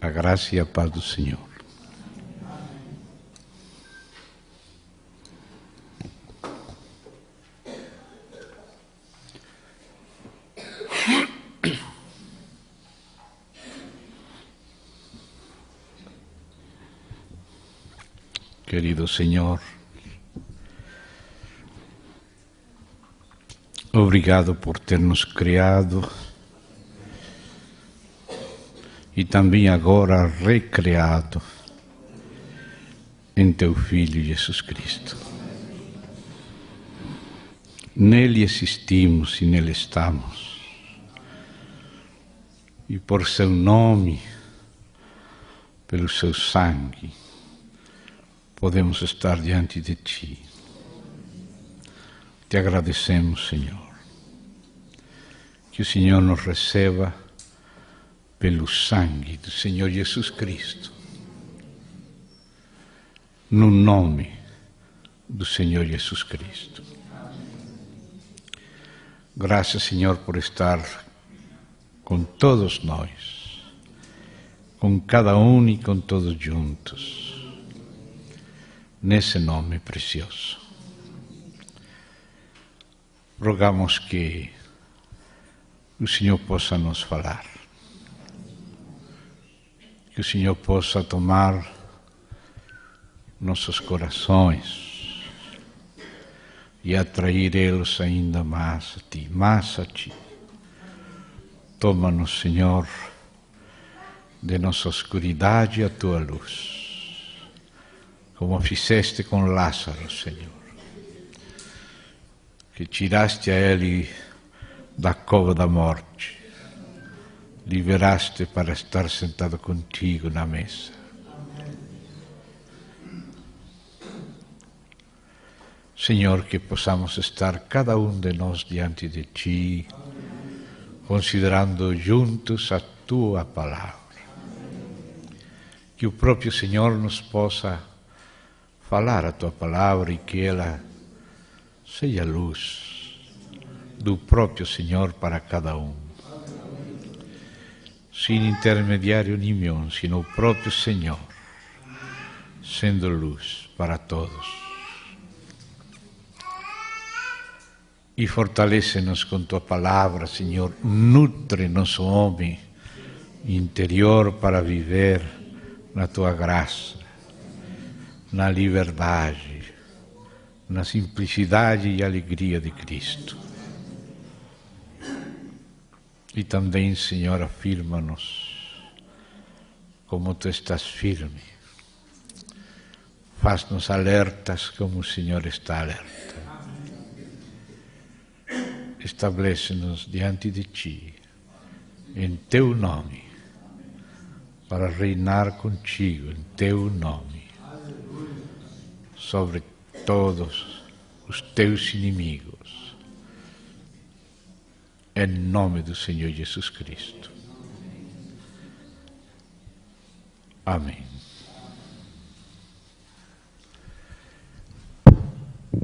A graça e a paz do Senhor. Querido Senhor, obrigado por ter nos criado e também agora recriado em Teu Filho Jesus Cristo. Nele existimos e nele estamos. E por Seu nome, pelo Seu sangue, podemos estar diante de Ti. Te agradecemos, Senhor. Que o Senhor nos receba pelo sangue do Senhor Jesus Cristo, no nome do Senhor Jesus Cristo. Graças, Senhor, por estar com todos nós, com cada um e com todos juntos, nesse nome precioso. Rogamos que o Senhor possa nos falar, que o Senhor possa tomar nossos corações e atrair eles ainda mais a Ti, mais a Ti. Toma-nos, Senhor, de nossa escuridade a Tua luz, como fizeste com Lázaro, Senhor, que tiraste a ele da cova da morte, liberaste para estar sentado contigo na mesa. Senhor, que possamos estar cada um de nós diante de Ti, considerando juntos a Tua palavra. Que o próprio Senhor nos possa falar a Tua palavra e que ela seja luz do próprio Senhor para cada um. Sem intermediário nenhum, sino o próprio Senhor, sendo luz para todos. E fortalece-nos com Tua palavra, Senhor, nutre nosso homem interior para viver na Tua graça, na liberdade, na simplicidade e alegria de Cristo. E também, Senhor, afirma-nos como Tu estás firme. Faz-nos alertas como o Senhor está alerta. Estabelece-nos diante de Ti, em Teu nome, para reinar contigo em Teu nome, sobre todos os Teus inimigos, em nome do Senhor Jesus Cristo. Amém.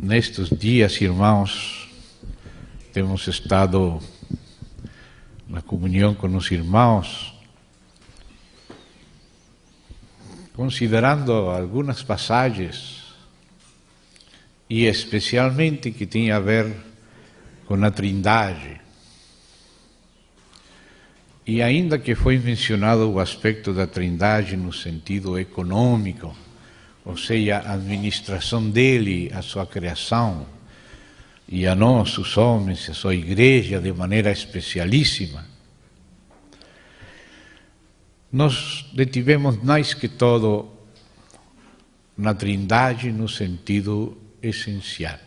Nestes dias, irmãos, temos estado na comunhão com os irmãos, considerando algumas passagens, e especialmente que tem a ver com a Trindade. E ainda que foi mencionado o aspecto da Trindade no sentido econômico, ou seja, a administração dele, a sua criação, e a nós, os homens, a sua igreja, de maneira especialíssima, nós detivemos mais que todo na Trindade no sentido essencial.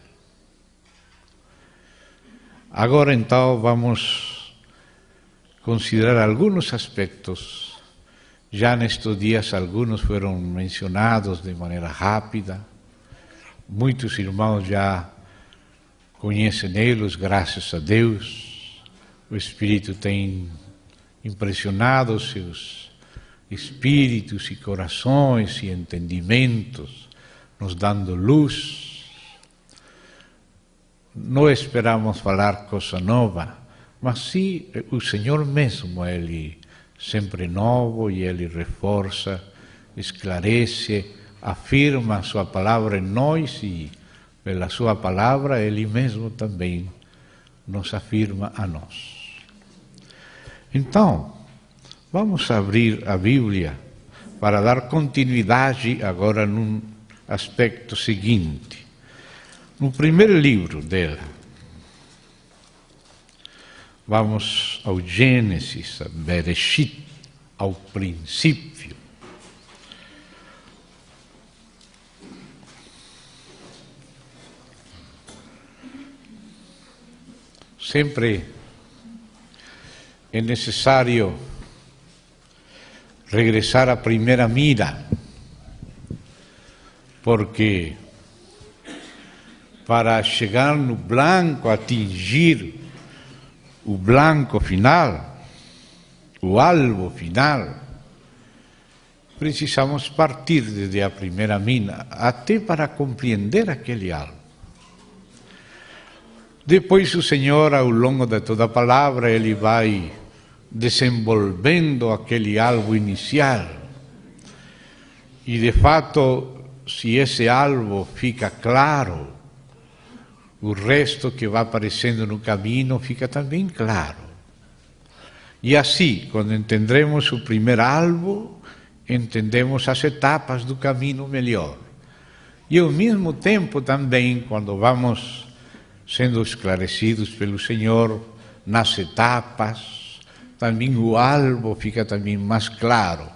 Agora, então, vamos considerar alguns aspectos. Já nestes dias, alguns foram mencionados de maneira rápida. Muitos irmãos já conhecem eles, graças a Deus. O Espírito tem impressionado os seus espíritos e corações e entendimentos, nos dando luz. Não esperamos falar coisa nova, mas sim o Senhor mesmo, Ele sempre novo, e Ele reforça, esclarece, afirma a sua palavra em nós, e pela sua palavra Ele mesmo também nos afirma a nós. Então, vamos abrir a Bíblia para dar continuidade agora num aspecto seguinte. No primeiro livro dela, vamos ao Gênesis, a Bereshit, ao princípio. Sempre é necessário regressar à primeira mira, porque para chegar no blanco, atingir o blanco final, o alvo final, precisamos partir desde a primeira mina, até para compreender aquele alvo. Depois o Senhor, ao longo de toda a palavra, Ele vai desenvolvendo aquele alvo inicial. E, de fato, se esse alvo fica claro, o resto que vai aparecendo no caminho fica também claro. E assim, quando entendemos o primeiro alvo, entendemos as etapas do caminho melhor. E ao mesmo tempo também, quando vamos sendo esclarecidos pelo Senhor nas etapas, também o alvo fica também mais claro.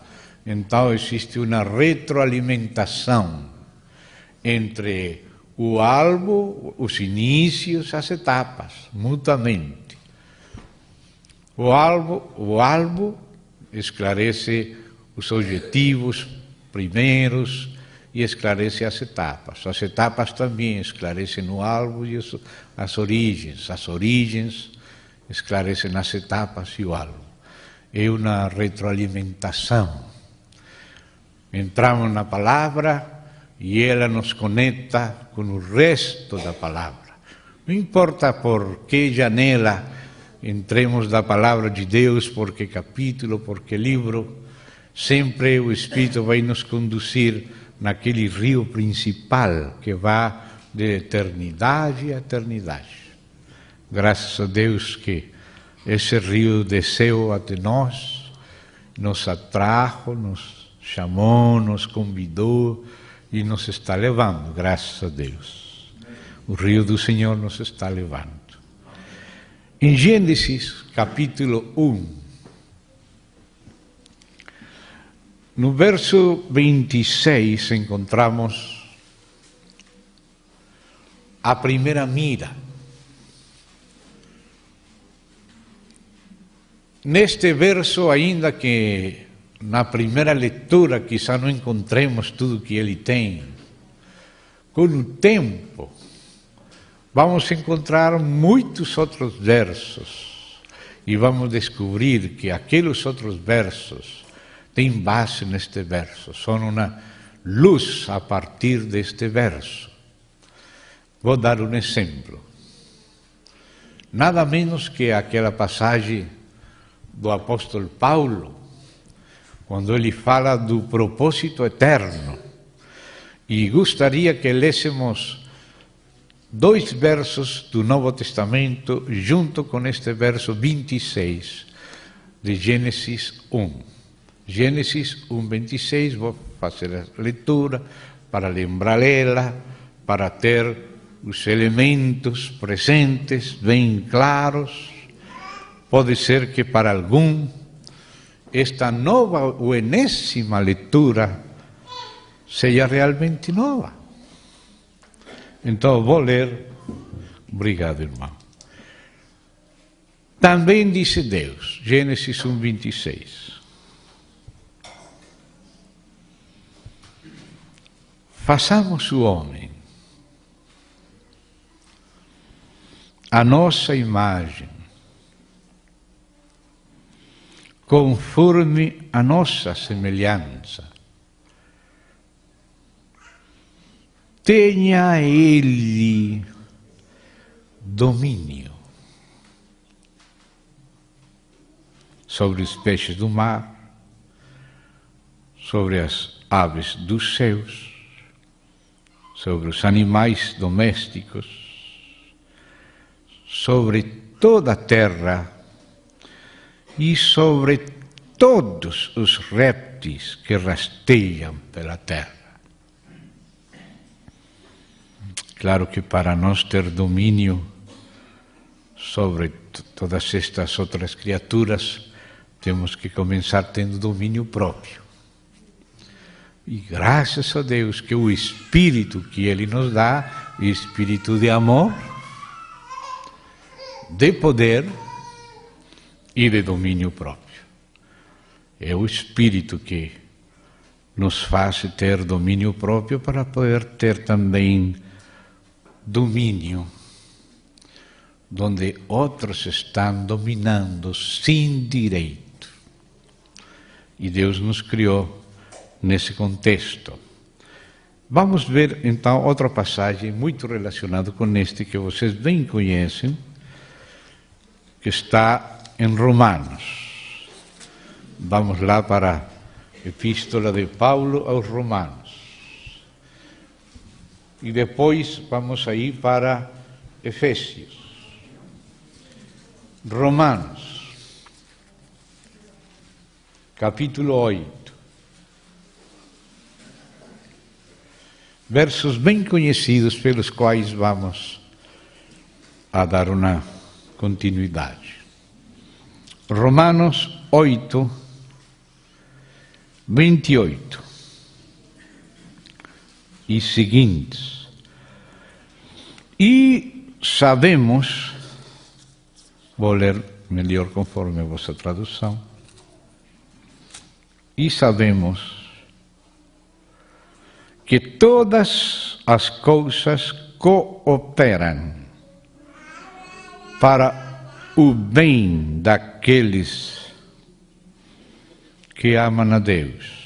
Então existe uma retroalimentação entre o alvo, os inícios, as etapas, mutuamente. O alvo esclarece os objetivos primeiros e esclarece as etapas. As etapas também esclarecem o alvo e as origens esclarecem as etapas e o alvo. É uma retroalimentação. Entramos na palavra e ela nos conecta com o resto da palavra. Não importa por que janela entremos da palavra de Deus, por que capítulo, por que livro, sempre o Espírito vai nos conduzir naquele rio principal que vai de eternidade a eternidade. Graças a Deus que esse rio desceu até nós, nos atrajo, nos chamou, nos convidou e nos está levando, graças a Deus. O rio do Senhor nos está levando. Em Gênesis, capítulo 1, no verso 26, encontramos a primeira mira. Neste verso, ainda que na primeira leitura quizá não encontremos tudo o que ele tem, com o tempo vamos encontrar muitos outros versos e vamos descobrir que aqueles outros versos têm base neste verso, são uma luz a partir deste verso. Vou dar um exemplo. Nada menos que aquela passagem do apóstolo Paulo, quando ele fala do propósito eterno. E gostaria que lêssemos 2 versos do Novo Testamento junto com este verso 26 de Gênesis 1. Gênesis 1, 26, vou fazer a leitura para lembrar ela, para ter os elementos presentes bem claros. Pode ser que para algum esta nova ou enésima leitura seja realmente nova. Então vou ler. Obrigado, irmão. Também disse Deus, Gênesis 1, 26. Façamos o homem a nossa imagem, conforme a nossa semelhança. Tenha ele domínio sobre os peixes do mar, sobre as aves dos céus, sobre os animais domésticos, sobre toda a terra e sobre todos os répteis que rastejam pela terra. Claro que para nós ter domínio sobre todas estas outras criaturas, temos que começar tendo domínio próprio. E graças a Deus que o Espírito que Ele nos dá, o Espírito de amor, de poder e de domínio próprio. É o Espírito que nos faz ter domínio próprio para poder ter também domínio, onde outros estão dominando sem direito. E Deus nos criou nesse contexto. Vamos ver então outra passagem muito relacionada com este que vocês bem conhecem, que está em Romanos. Vamos lá para a Epístola de Paulo aos Romanos. E depois vamos aí para Efésios. Romanos, capítulo 8. Versos bem conhecidos pelos quais vamos a dar uma continuidade. Romanos 8, 28 e seguintes. E sabemos, vou ler melhor conforme a vossa tradução, e sabemos que todas as coisas cooperam para o bem daqueles que amam a Deus,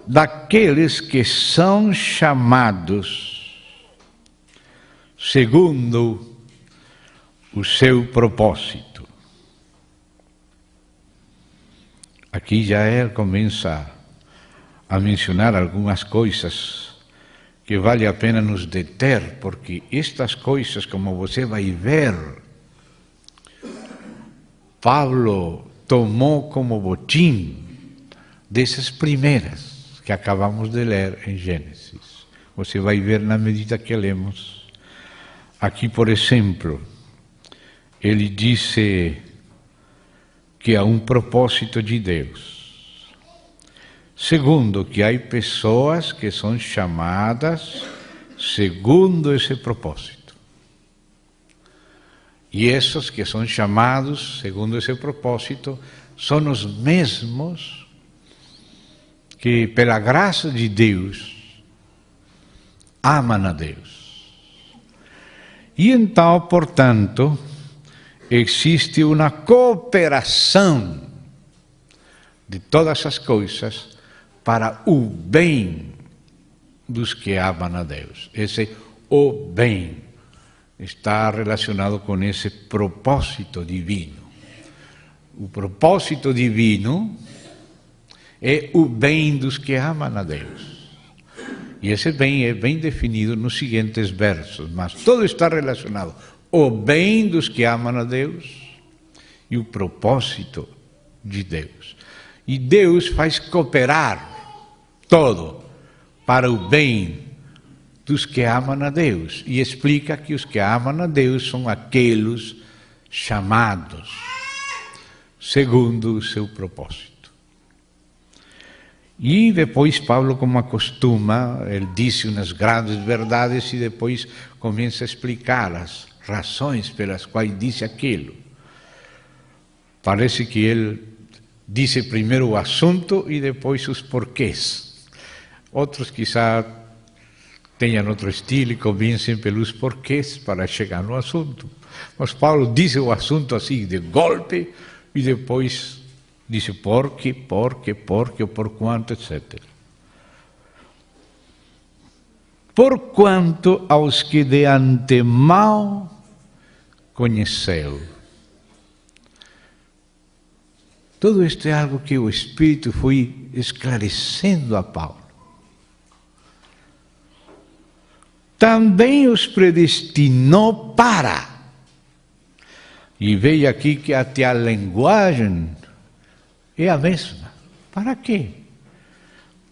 daqueles que são chamados segundo o seu propósito. Aqui já começa a mencionar algumas coisas que vale a pena nos deter, porque estas coisas, como você vai ver, Paulo tomou como botim dessas primeiras que acabamos de ler em Gênesis. Você vai ver na medida que lemos. Aqui, por exemplo, ele disse que há um propósito de Deus. Segundo, que há pessoas que são chamadas segundo esse propósito. E esses que são chamados segundo esse propósito são os mesmos que, pela graça de Deus, amam a Deus. E então, portanto, existe uma cooperação de todas as coisas para o bem dos que amam a Deus. Esse o bem está relacionado com esse propósito divino. O propósito divino é o bem dos que amam a Deus. E esse bem é bem definido nos seguintes versos, mas tudo está relacionado. O bem dos que amam a Deus e o propósito de Deus. E Deus faz cooperar todo para o bem dos que amam a Deus. E explica que os que amam a Deus são aqueles chamados segundo o seu propósito. E depois Paulo, como acostuma, ele disse umas grandes verdades e depois começa a explicar as razões pelas quais disse aquilo. Parece que ele disse primeiro o assunto e depois os porquês. Outros quizá tenham outro estilo e comecem pelos porquês para chegar no assunto. Mas Paulo disse o assunto assim de golpe e depois disse porque, ou por quanto, etc. Porquanto aos que de antemão conheceu, Tudo isto é algo que o Espírito foi esclarecendo a Paulo. Também os predestinou para. E veio aqui que até a linguagem é a mesma. Para quê?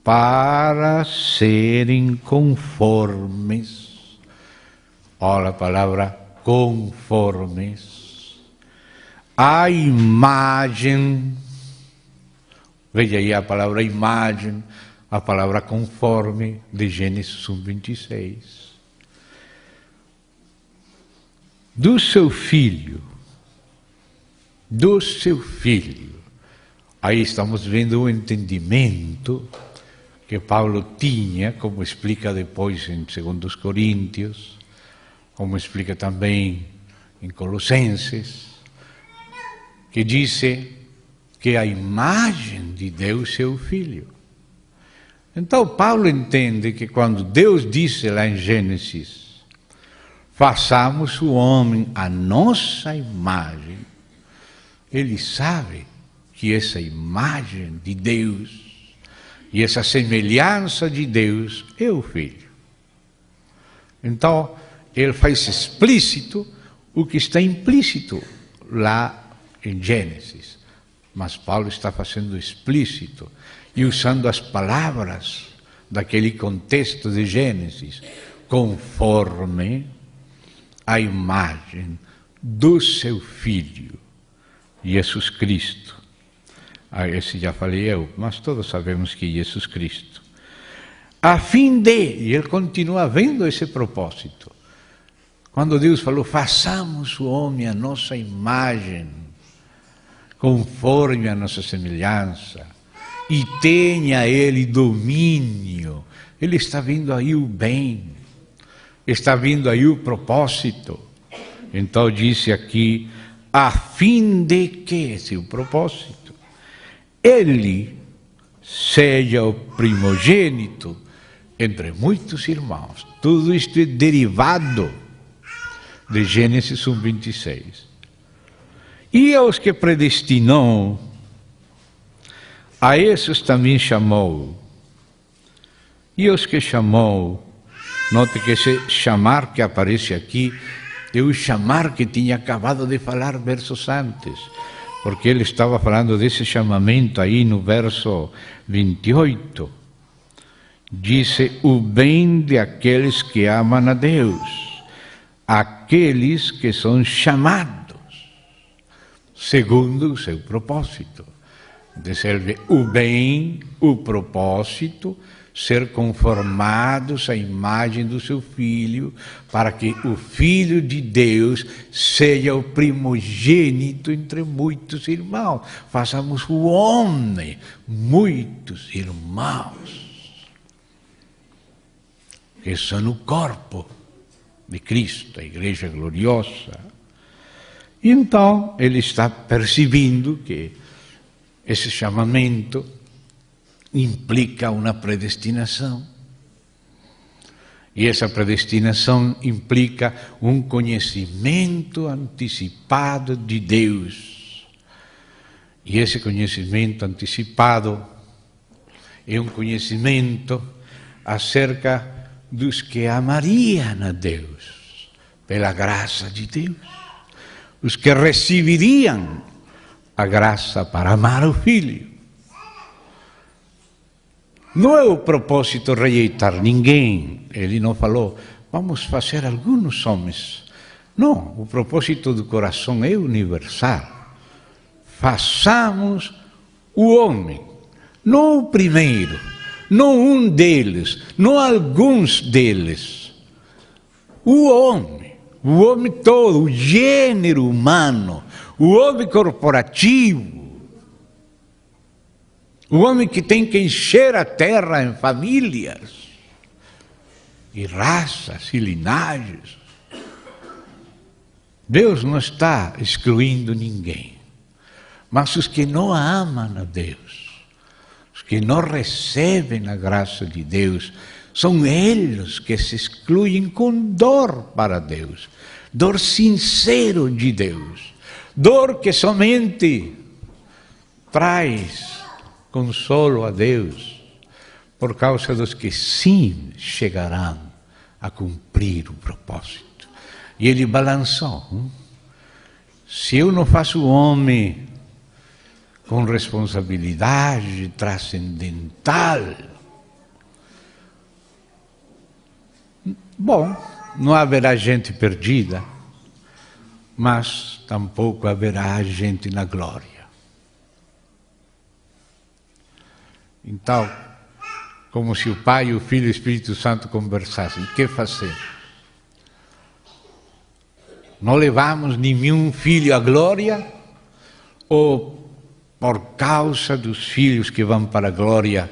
Para serem conformes. Olha a palavra conformes. A imagem. Veja aí a palavra imagem, a palavra conforme de Gênesis 1:26. Do seu filho. Aí estamos vendo o entendimento que Paulo tinha, como explica depois em 2 Coríntios, como explica também em Colossenses, que diz que a imagem de Deus é o Filho. Então Paulo entende que quando Deus disse lá em Gênesis, façamos o homem à nossa imagem, ele sabe que essa imagem de Deus e essa semelhança de Deus é o Filho. Então, ele faz explícito o que está implícito lá em Gênesis. Mas Paulo está fazendo explícito e usando as palavras daquele contexto de Gênesis, conforme a imagem do seu Filho, Jesus Cristo. Esse já falei eu, mas todos sabemos que Jesus Cristo. A fim de, e ele continua vendo esse propósito. Quando Deus falou, façamos o homem à nossa imagem, conforme a nossa semelhança, e tenha ele domínio. Ele está vendo aí o bem, está vindo aí o propósito. Então disse aqui, a fim de que, esse é o propósito, ele seja o primogênito entre muitos irmãos. Tudo isto é derivado de Gênesis 1:26. E aos que predestinou, a esses também chamou. E os que chamou, note que esse chamar que aparece aqui é o chamar que tinha acabado de falar versos antes, porque ele estava falando desse chamamento aí no verso 28. Disse, o bem de aqueles que amam a Deus, aqueles que são chamados, segundo o seu propósito. De ser o bem, o propósito, ser conformados à imagem do seu Filho, para que o Filho de Deus seja o primogênito entre muitos irmãos. Façamos o homem, muitos irmãos, que são o corpo de Cristo, a igreja gloriosa. Então, ele está percebendo que esse chamamento implica uma predestinação. E essa predestinação implica um conhecimento antecipado de Deus. E esse conhecimento antecipado é um conhecimento acerca dos que amariam a Deus, pela graça de Deus. Os que receberiam a graça para amar o Filho. Não é o propósito rejeitar ninguém. Ele não falou, vamos fazer alguns homens. Não, o propósito do coração é universal. Façamos o homem, não o primeiro, não um deles, não alguns deles. O homem todo, o gênero humano, o homem corporativo, o homem que tem que encher a terra em famílias, e raças, e linhagens. Deus não está excluindo ninguém, mas os que não amam a Deus, os que não recebem a graça de Deus, são eles que se excluem com dor para Deus, dor sincero de Deus, dor que somente traz consolo a Deus por causa dos que sim chegarão a cumprir o propósito. E ele balançou. Se eu não faço homem com responsabilidade transcendental, bom, não haverá gente perdida, mas tampouco haverá gente na glória. Então, como se o Pai, o Filho e o Espírito Santo conversassem, o que fazer? Não levamos nenhum filho à glória, ou por causa dos filhos que vão para a glória,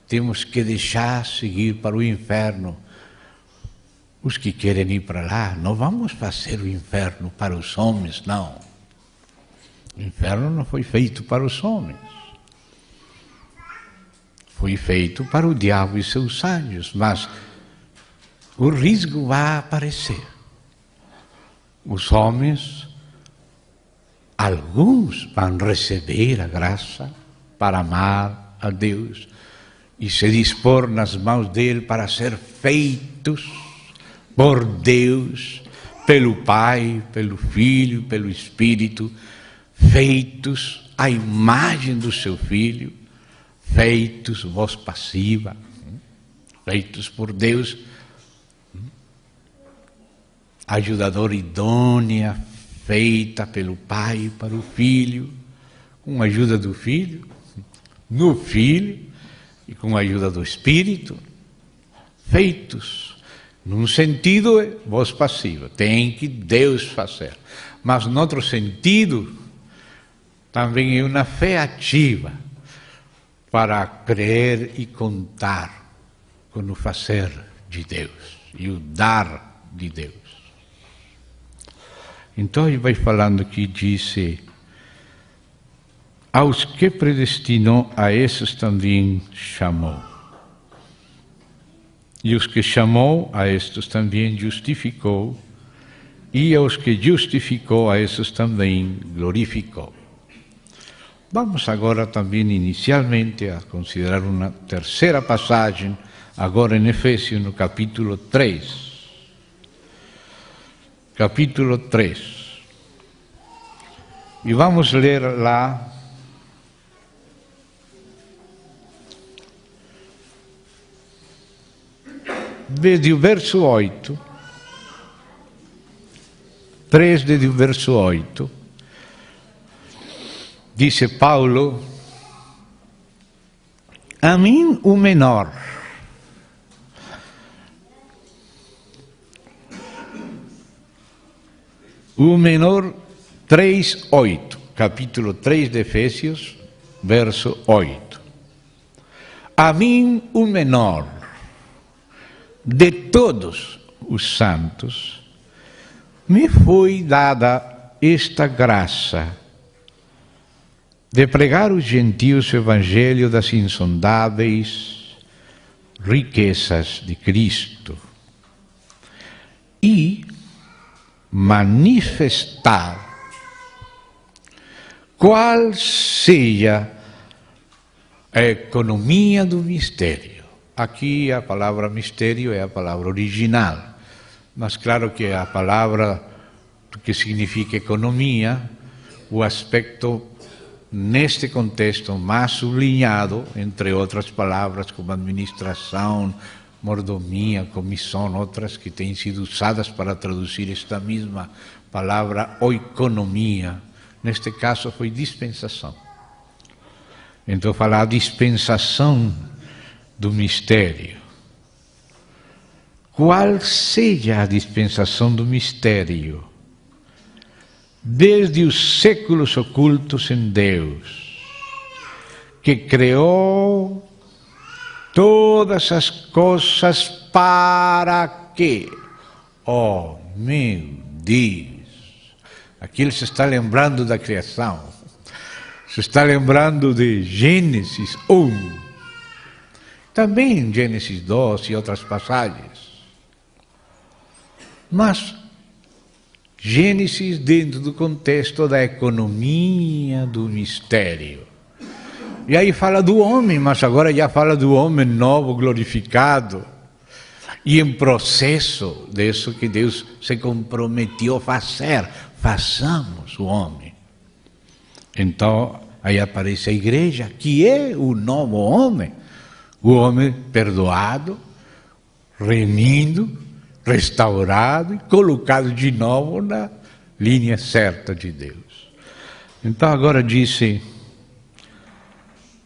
temos que deixar seguir para o inferno? Os que querem ir para lá, não vamos fazer o inferno para os homens, não. O inferno não foi feito para os homens. Foi feito para o diabo e seus anjos, mas o risco vai aparecer. Os homens, alguns vão receber a graça para amar a Deus e se dispor nas mãos dele para ser feitos por Deus, pelo Pai, pelo Filho, pelo Espírito, feitos à imagem do seu Filho, feitos, voz passiva, feitos por Deus, ajudadora idônea, feita pelo Pai para o Filho, com a ajuda do Filho, no Filho e com a ajuda do Espírito, feitos. Num sentido é voz passiva, tem que Deus fazer. Mas no outro sentido, também é uma fé ativa, para crer e contar com o fazer de Deus e o dar de Deus. Então ele vai falando que disse: aos que predestinou, a esses também chamou. E os que chamou, a estes também justificou. E aos que justificou, a esses também glorificou. Vamos agora também inicialmente a considerar uma terceira passagem, agora em Efésios, no capítulo 3. Capítulo 3. E vamos ler lá desde o verso 8, 3 desde o verso 8, disse Paulo: a mim o menor, o menor 3:8, capítulo 3 de Efésios, verso 8. A mim o menor de todos os santos me foi dada esta graça de pregar aos gentios o evangelho das insondáveis riquezas de Cristo e manifestar qual seja a economia do mistério. Aqui a palavra mistério é a palavra original, mas claro que a palavra que significa economia, o aspecto neste contexto mais sublinhado, entre outras palavras como administração, mordomia, comissão, outras que têm sido usadas para traduzir esta mesma palavra, oikonomia. Neste caso foi dispensação. Então falar dispensação do mistério. Qual seja a dispensação do mistério? Desde os séculos ocultos em Deus, que criou todas as coisas para quê? Oh, meu Deus! Aqui ele se está lembrando da criação, se está lembrando de Gênesis 1, também em Gênesis 2 e outras passagens. Mas Gênesis dentro do contexto da economia do mistério. E aí fala do homem, mas agora já fala do homem novo, glorificado. E em processo disso que Deus se comprometeu a fazer. Façamos o homem. Então, aí aparece a igreja, que é o novo homem. O homem perdoado, remindo, restaurado e colocado de novo na linha certa de Deus. Então agora disse,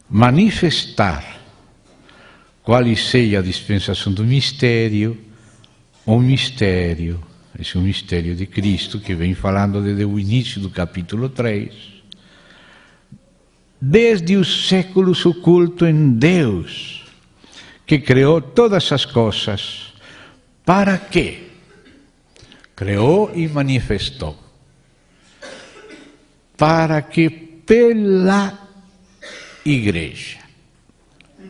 manifestar qual seja a dispensação do mistério, o mistério, esse é o mistério de Cristo, que vem falando desde o início do capítulo 3, desde os séculos oculto em Deus, que criou todas as coisas. Para quê? Criou e manifestou. Para que pela igreja,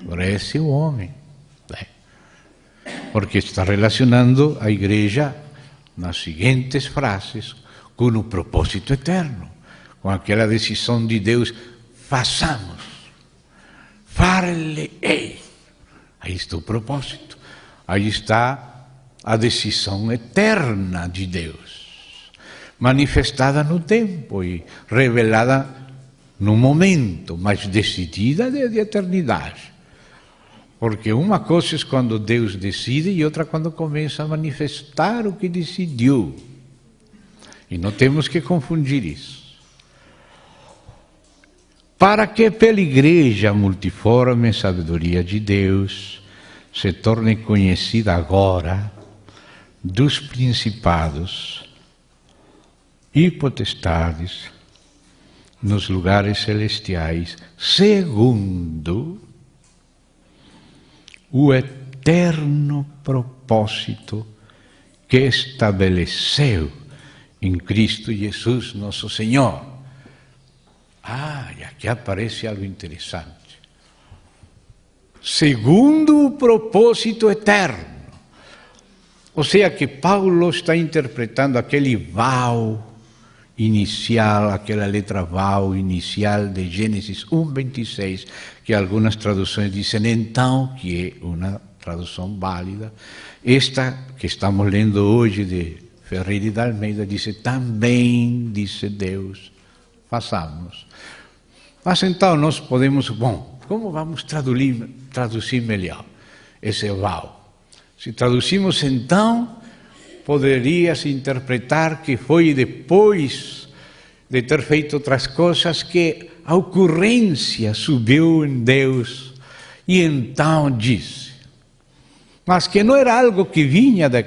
parece o homem, porque está relacionando a igreja nas seguintes frases com o propósito eterno, com aquela decisão de Deus, façamos, far-lhe-ei. Aí está o propósito, aí está a decisão eterna de Deus, manifestada no tempo e revelada no momento, mas decidida de eternidade. Porque uma coisa é quando Deus decide e outra quando começa a manifestar o que decidiu. E não temos que confundir isso. Para que pela igreja multiforme sabedoria de Deus se torne conhecida agora dos principados e potestades nos lugares celestiais, segundo o eterno propósito que estabeleceu em Cristo Jesus, nosso Senhor. E aqui aparece algo interessante. Segundo o propósito eterno. Ou seja, que Paulo está interpretando aquele vau inicial, aquela letra vau inicial de Gênesis 1:26, que algumas traduções dizem então, que é uma tradução válida. Esta que estamos lendo hoje de Ferreira de Almeida diz também, disse Deus, façamos. Mas então nós podemos, como vamos traduzir melhor esse vau? Se traduzimos então, poderia-se interpretar que foi depois de ter feito outras coisas que a ocorrência subiu em Deus e então disse. Mas que não era algo que vinha da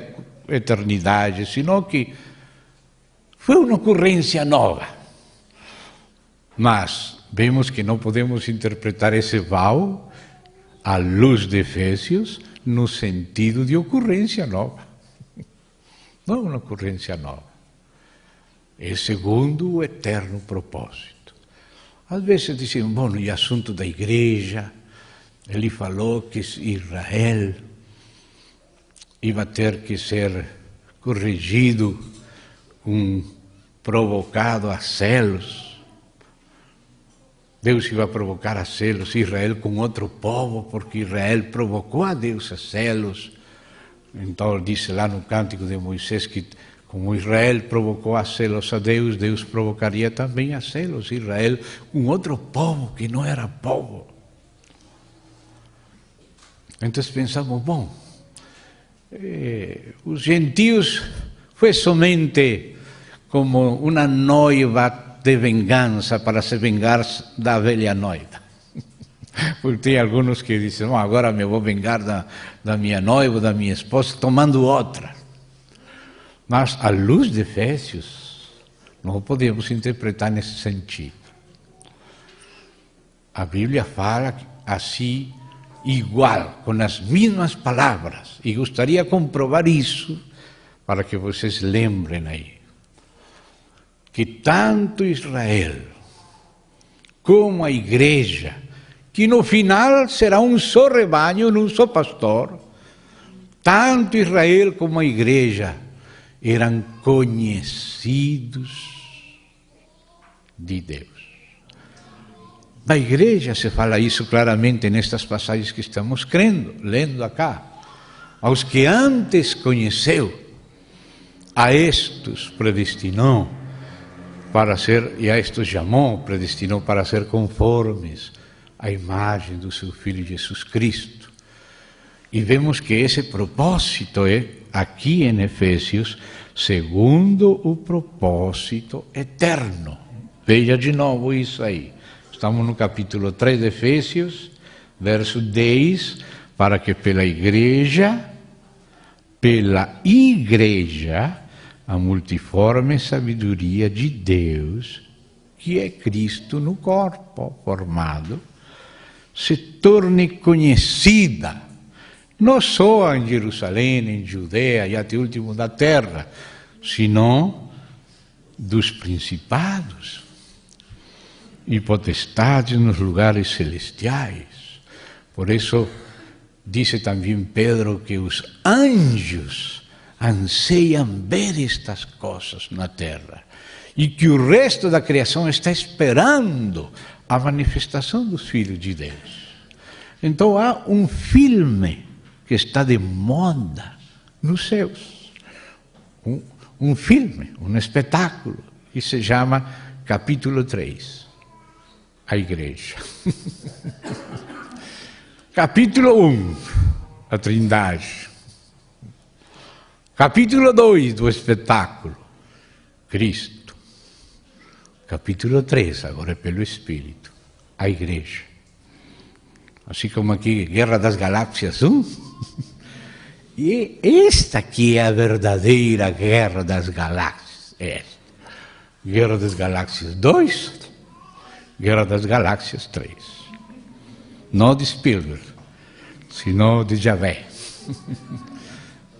eternidade, senão que foi uma ocorrência nova. Mas vemos que não podemos interpretar esse vau à luz de Efésios no sentido de ocorrência nova. Não é uma ocorrência nova. É segundo o eterno propósito. Às vezes dizem, e assunto da igreja, ele falou que Israel ia ter que ser corrigido, provocado a celos. Deus ia provocar a celos Israel com outro povo, porque Israel provocou a Deus a celos. Então disse lá no Cântico de Moisés que como Israel provocou a celos a Deus, Deus provocaria também a celos Israel com outro povo que não era povo. Então pensamos, os gentios foi somente como uma noiva de vingança para se vingar da velha noiva. Porque tem alguns que dizem, agora me vou vingar da minha noiva, da minha esposa, tomando outra. Mas, à luz de Efésios, não podemos interpretar nesse sentido. A Bíblia fala assim, igual, com as mesmas palavras. E gostaria de comprovar isso, para que vocês lembrem aí. Que tanto Israel, como a igreja, que no final será um só rebanho, um só pastor, tanto Israel como a igreja eram conhecidos de Deus. da igreja se fala isso claramente nestas passagens que estamos lendo acá. Aos que antes conheceu, a estes predestinou para ser, e a estes chamou, predestinou para ser conformes à imagem do seu Filho Jesus Cristo. E vemos que esse propósito é, aqui em Efésios, segundo o propósito eterno. Veja de novo isso aí. Estamos no capítulo 3 de Efésios, verso 10, para que pela igreja, a multiforme sabedoria de Deus, que é Cristo no corpo formado, se torne conhecida, não só em Jerusalém, em Judeia e até o último da terra, sino dos principados e potestades nos lugares celestiais. Por isso, disse também Pedro que os anjos anseiam ver estas coisas na terra e que o resto da criação está esperando a manifestação dos filhos de Deus. Então há um filme que está de moda nos céus, um filme, um espetáculo, que se chama capítulo 3, a igreja. Capítulo 1, a Trindade. Capítulo 2 do espetáculo, Cristo. Capítulo 3, agora é pelo Espírito, a igreja. Assim como aqui, Guerra das Galáxias 1. E esta aqui é a verdadeira Guerra das Galáxias. Guerra das Galáxias 2, Guerra das Galáxias 3. Não de Spielberg, sino de Javé.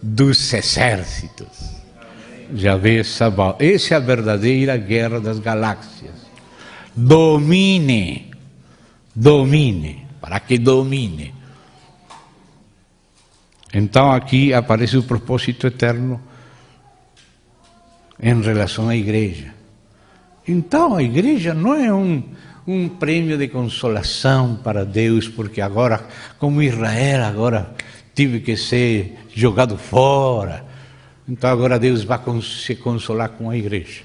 Dos exércitos. Javé Sabal. Essa é a verdadeira Guerra das Galáxias. Domine, para que domine. Então aqui aparece o propósito eterno em relação à igreja. Então a igreja não é um prêmio de consolação para Deus, porque agora, como Israel agora tive que ser jogado fora, então agora Deus vai se consolar com a igreja.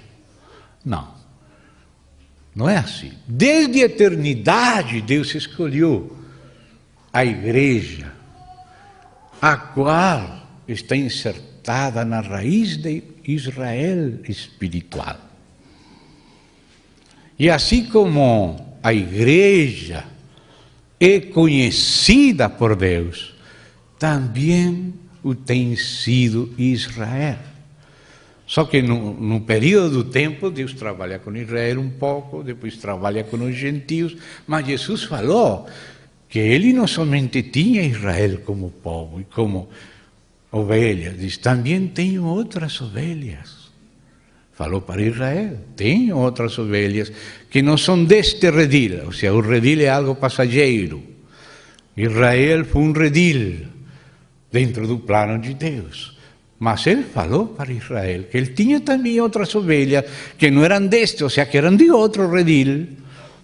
Não é assim. Desde a eternidade Deus escolheu a igreja, a qual está insertada na raiz de Israel espiritual. E assim como a igreja é conhecida por Deus, também o tem sido Israel. Só que no período do tempo, Deus trabalha com Israel um pouco, depois trabalha com os gentios, mas Jesus falou que ele não somente tinha Israel como povo e como ovelhas, diz, também tenho outras ovelhas. Falou para Israel, tenho outras ovelhas que não são deste redil, ou seja, o redil é algo passageiro. Israel foi um redil dentro do plano de Deus. Mas ele falou para Israel que ele tinha também outras ovelhas que não eram deste, ou seja, que eram de outro redil,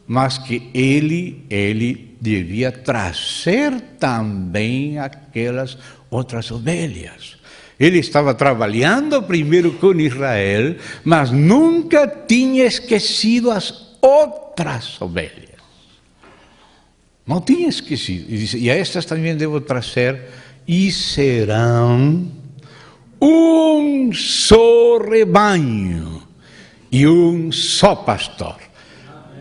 mas que ele devia trazer também aquelas outras ovelhas. Ele estava trabalhando primeiro com Israel, mas nunca tinha esquecido as outras ovelhas. Não tinha esquecido. E a estas também devo trazer, e serão um só rebanho e um só pastor.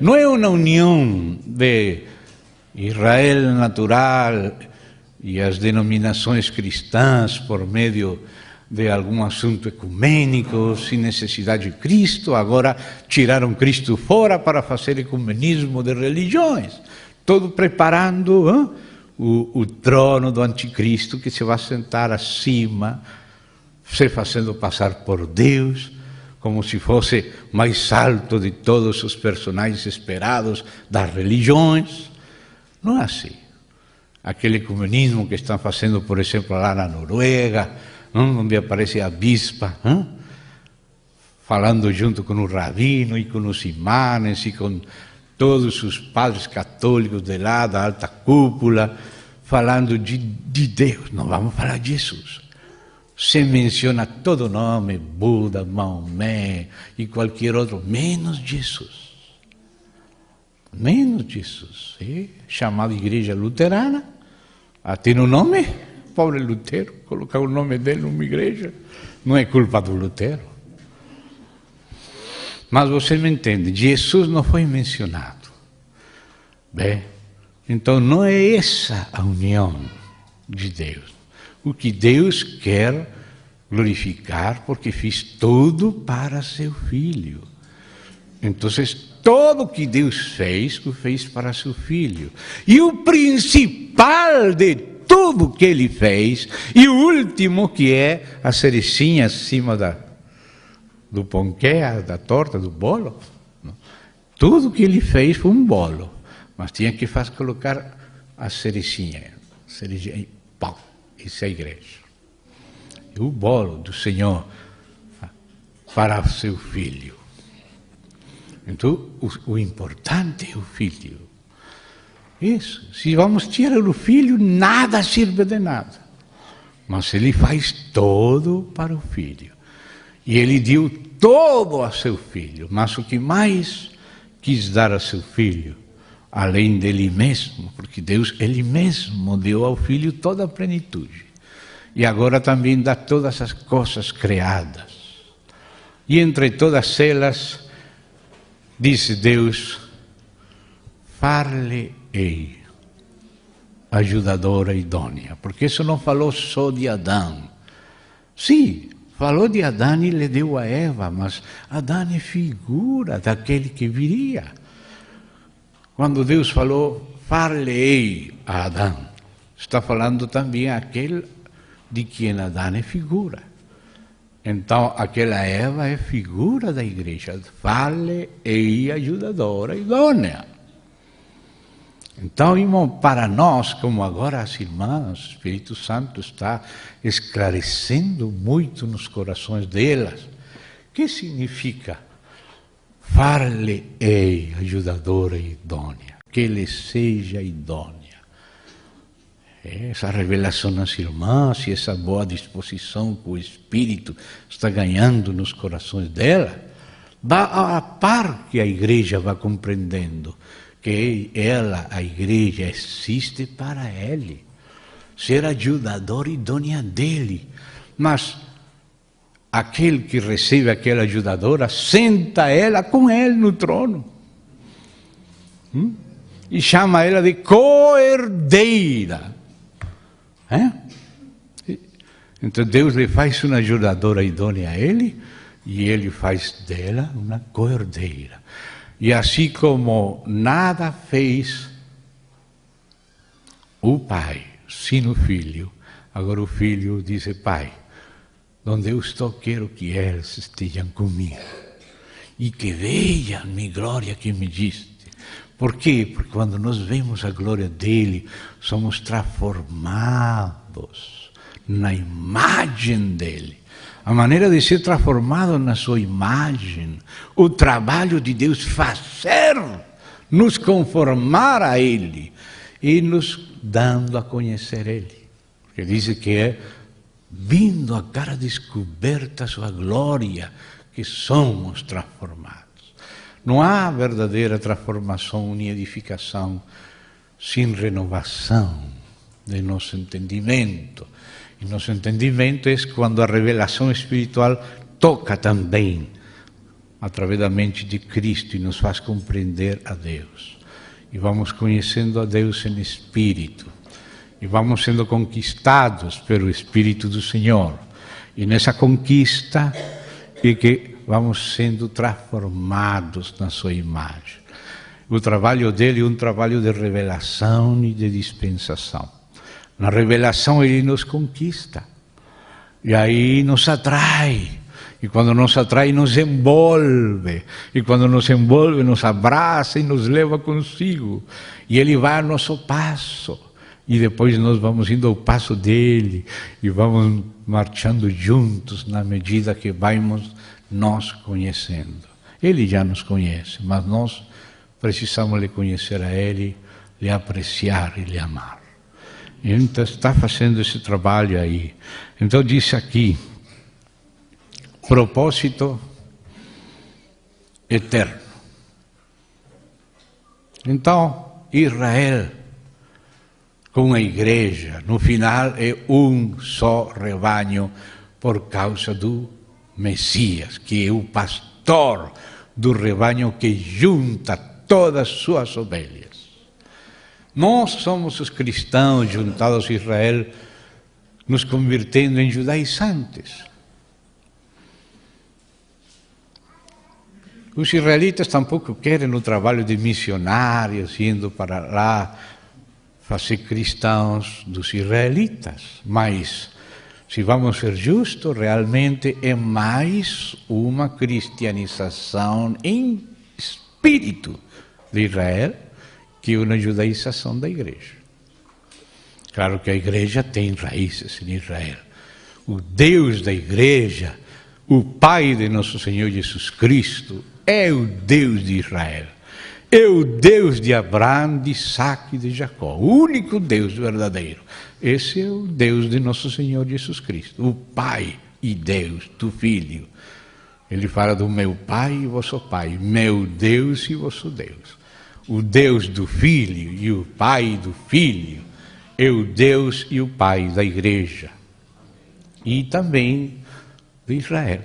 Não é uma união de Israel natural e as denominações cristãs por meio de algum assunto ecumênico, sem necessidade de Cristo. Agora tiraram Cristo fora para fazer ecumenismo de religiões, todo preparando o trono do anticristo, que se vai sentar acima, se fazendo passar por Deus, como se fosse mais alto de todos os personagens esperados das religiões. Não é assim. Aquele ecumenismo que estão fazendo, por exemplo, lá na Noruega, onde aparece a bispa, falando junto com o rabino e com os imanes e com todos os padres católicos de lá, da alta cúpula, falando de Deus. Não vamos falar de Jesus. Se menciona todo nome, Buda, Maomé e qualquer outro, menos Jesus. Menos Jesus. Chamada Igreja Luterana, até no nome, pobre Lutero, colocar o nome dele numa igreja, não é culpa do Lutero. Mas você me entende, Jesus não foi mencionado. Bem, então não é essa a união de Deus. O que Deus quer glorificar, porque fez tudo para seu Filho. Então, tudo que Deus fez, o fez para seu Filho. E o principal de tudo que Ele fez, e o último que é a cerecinha acima do ponqué, da torta, do bolo. Tudo que Ele fez foi um bolo, mas tinha que colocar a cerecinha e pau, isso é a igreja. E o bolo do Senhor para seu Filho. Então, o importante é o Filho. Isso. Se vamos tirar o Filho, nada serve de nada. Mas Ele faz todo para o Filho. E Ele deu todo a seu Filho. Mas o que mais quis dar a seu Filho, além dele mesmo, porque Deus, Ele mesmo deu ao Filho toda a plenitude. E agora também dá todas as coisas criadas. E entre todas elas, disse Deus, far-lhe-ei ajudadora idônea. Porque isso não falou só de Adão. Sim, falou de Adão e lhe deu a Eva, mas Adão é figura daquele que viria. Quando Deus falou, far-lhe-ei a Adão, está falando também aquele de quem Adão é figura. Então, aquela Eva é figura da igreja. Far-lhe-ei ajudadora idônea. Então, irmão, para nós, como agora as irmãs, o Espírito Santo está esclarecendo muito nos corações delas. O que significa far-lhe-ei ajudadora idônea? Que ele seja idônea. Essa revelação nas irmãs e essa boa disposição que o Espírito está ganhando nos corações dela, dá a par que a igreja vai compreendendo que ela, a igreja, existe para ele, ser ajudador idônea dele. Mas aquele que recebe aquela ajudadora, senta ela com ele no trono. E chama ela de co-herdeira. Então Deus lhe faz uma ajudadora idônea a ele, e ele faz dela uma co-herdeira. E assim como nada fez o pai sem o filho, agora o filho diz, pai, onde eu estou, quero que eles estejam comigo. E que vejam minha glória que me diste. Por quê? Porque quando nós vemos a glória dele, somos transformados na imagem dele. A maneira de ser transformado na sua imagem, o trabalho de Deus fazer, nos conformar a ele e nos dando a conhecer ele. Porque diz que é vindo a cara descoberta a sua glória que somos transformados. Não há verdadeira transformação nem edificação sem renovação de nosso entendimento. E nosso entendimento é quando a revelação espiritual toca também através da mente de Cristo e nos faz compreender a Deus. E vamos conhecendo a Deus em espírito. E vamos sendo conquistados pelo Espírito do Senhor. E nessa conquista é que vamos sendo transformados na sua imagem. O trabalho dele é um trabalho de revelação e de dispensação. Na revelação ele nos conquista. E aí nos atrai. E quando nos atrai, nos envolve. E quando nos envolve, nos abraça e nos leva consigo. E ele vai ao nosso passo. E depois nós vamos indo ao passo dele. E vamos marchando juntos na medida que vamos nos conhecendo. Ele já nos conhece, mas nós precisamos lhe conhecer a Ele, lhe apreciar e lhe amar. Então está fazendo esse trabalho aí. Então diz aqui, propósito eterno. Então, Israel, com a igreja, no final é um só rebanho por causa do Messias, que é o pastor do rebanho que junta todas as suas ovelhas. Nós somos os cristãos juntados a Israel, nos convertendo em judaizantes. Os israelitas tampouco querem o trabalho de missionários, indo para lá fazer cristãos dos israelitas. Mas, se vamos ser justos, realmente é mais uma cristianização em espírito de Israel que uma judaização da igreja. Claro que a igreja tem raízes em Israel. O Deus da igreja, o Pai de nosso Senhor Jesus Cristo, é o Deus de Israel. É o Deus de Abraão, de Isaac e de Jacó. O único Deus verdadeiro. Esse é o Deus de nosso Senhor Jesus Cristo. O Pai e Deus do Filho. Ele fala do meu Pai e vosso Pai. Meu Deus e vosso Deus. O Deus do Filho e o Pai do Filho é o Deus e o Pai da igreja. E também de Israel.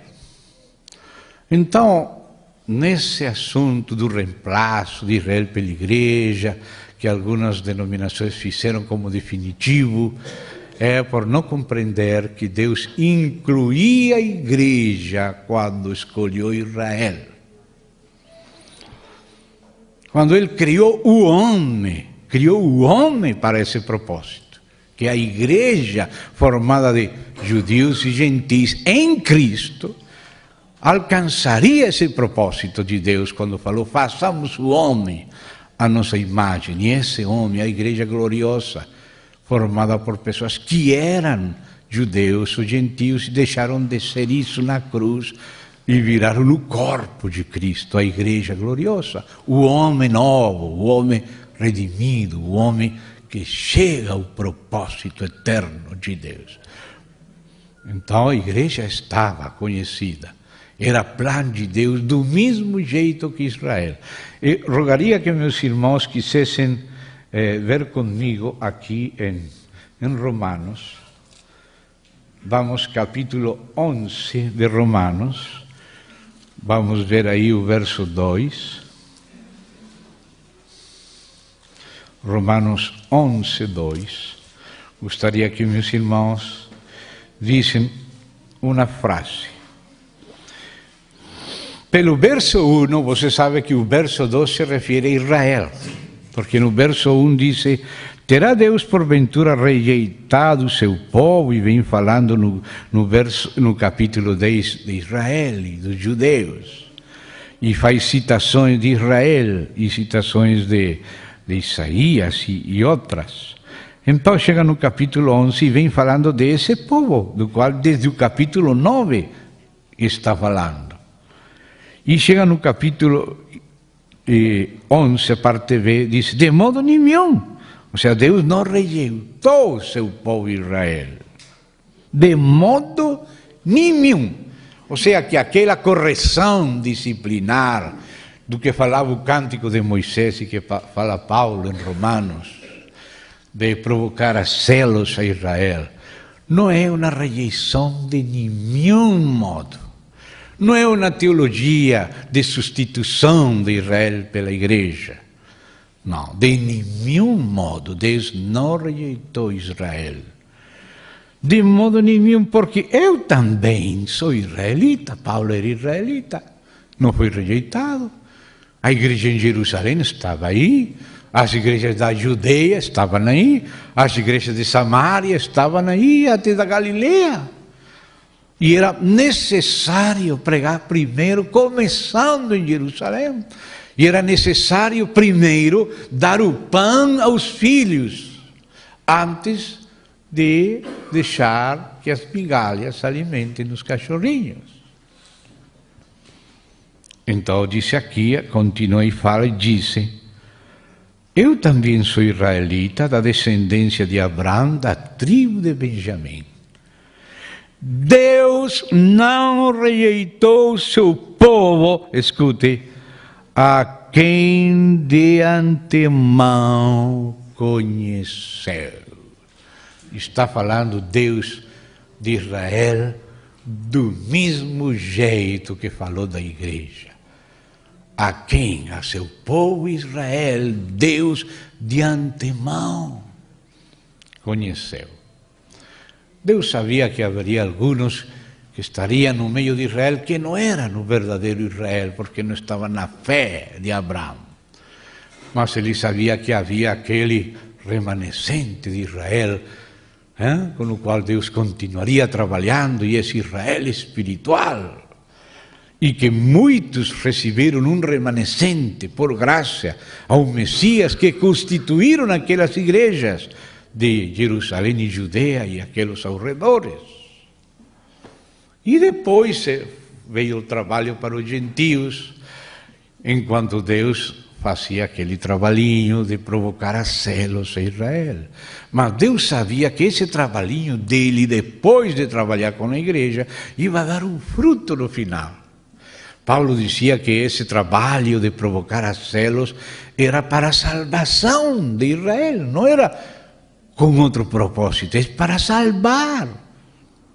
Então, nesse assunto do reemplaço de Israel pela igreja, que algumas denominações fizeram como definitivo, é por não compreender que Deus incluía a igreja quando escolheu Israel. Quando Ele criou o homem para esse propósito, que a igreja formada de judeus e gentis em Cristo alcançaria esse propósito de Deus quando falou, façamos o homem a nossa imagem. E esse homem, a igreja gloriosa, formada por pessoas que eram judeus ou gentios e deixaram de ser isso na cruz e viraram o corpo de Cristo, a igreja gloriosa. O homem novo, o homem redimido, o homem que chega ao propósito eterno de Deus. Então a igreja estava conhecida. Era plano de Deus do mesmo jeito que Israel. Eu rogaria que meus irmãos quisessem ver comigo aqui em Romanos. Vamos capítulo 11 de Romanos. Vamos ver aí o verso 2. Romanos 11, 2. Gostaria que meus irmãos vissem uma frase. Pelo verso 1, você sabe que o verso 2 se refere a Israel, porque no verso 1 diz, terá Deus porventura rejeitado o seu povo, e vem falando no capítulo 10 de Israel e dos judeus, e faz citações de Israel e citações de Isaías e outras. Então chega no capítulo 11 e vem falando desse povo, do qual desde o capítulo 9 está falando. E chega no capítulo 11, a parte B, diz, de modo nenhum. Ou seja, Deus não rejeitou o seu povo Israel. De modo nenhum. Ou seja, que aquela correção disciplinar do que falava o cântico de Moisés e que fala Paulo em Romanos, de provocar a celos a Israel, não é uma rejeição de nenhum modo. Não é uma teologia de substituição de Israel pela igreja. Não, de nenhum modo. Deus não rejeitou Israel. De modo nenhum, porque eu também sou israelita. Paulo era israelita. Não foi rejeitado. A igreja em Jerusalém estava aí. As igrejas da Judeia estavam aí. As igrejas de Samaria estavam aí, até da Galileia. E era necessário pregar primeiro, começando em Jerusalém. E era necessário primeiro dar o pão aos filhos, antes de deixar que as migalhas se alimentem nos cachorrinhos. Então disse aqui, continua e fala e disse: eu também sou israelita, da descendência de Abraão, da tribo de Benjamim. Deus não rejeitou seu povo, escute, a quem de antemão conheceu. Está falando Deus de Israel do mesmo jeito que falou da igreja. A quem? A seu povo Israel, Deus de antemão conheceu. Deus sabia que haveria alguns que estariam no meio de Israel que não eram o verdadeiro Israel, porque não estavam na fé de Abraão. Mas ele sabia que havia aquele remanescente de Israel, com o qual Deus continuaria trabalhando, e esse Israel espiritual. E que muitos receberam um remanescente, por graça, ao Messias, que constituíram aquelas igrejas de Jerusalém e Judeia e aqueles arredores. E depois veio o trabalho para os gentios, enquanto Deus fazia aquele trabalhinho de provocar a celos a Israel. Mas Deus sabia que esse trabalhinho dele, depois de trabalhar com a igreja, ia dar um fruto no final. Paulo dizia que esse trabalho de provocar a celos era para a salvação de Israel, não era com outro propósito, é para salvar.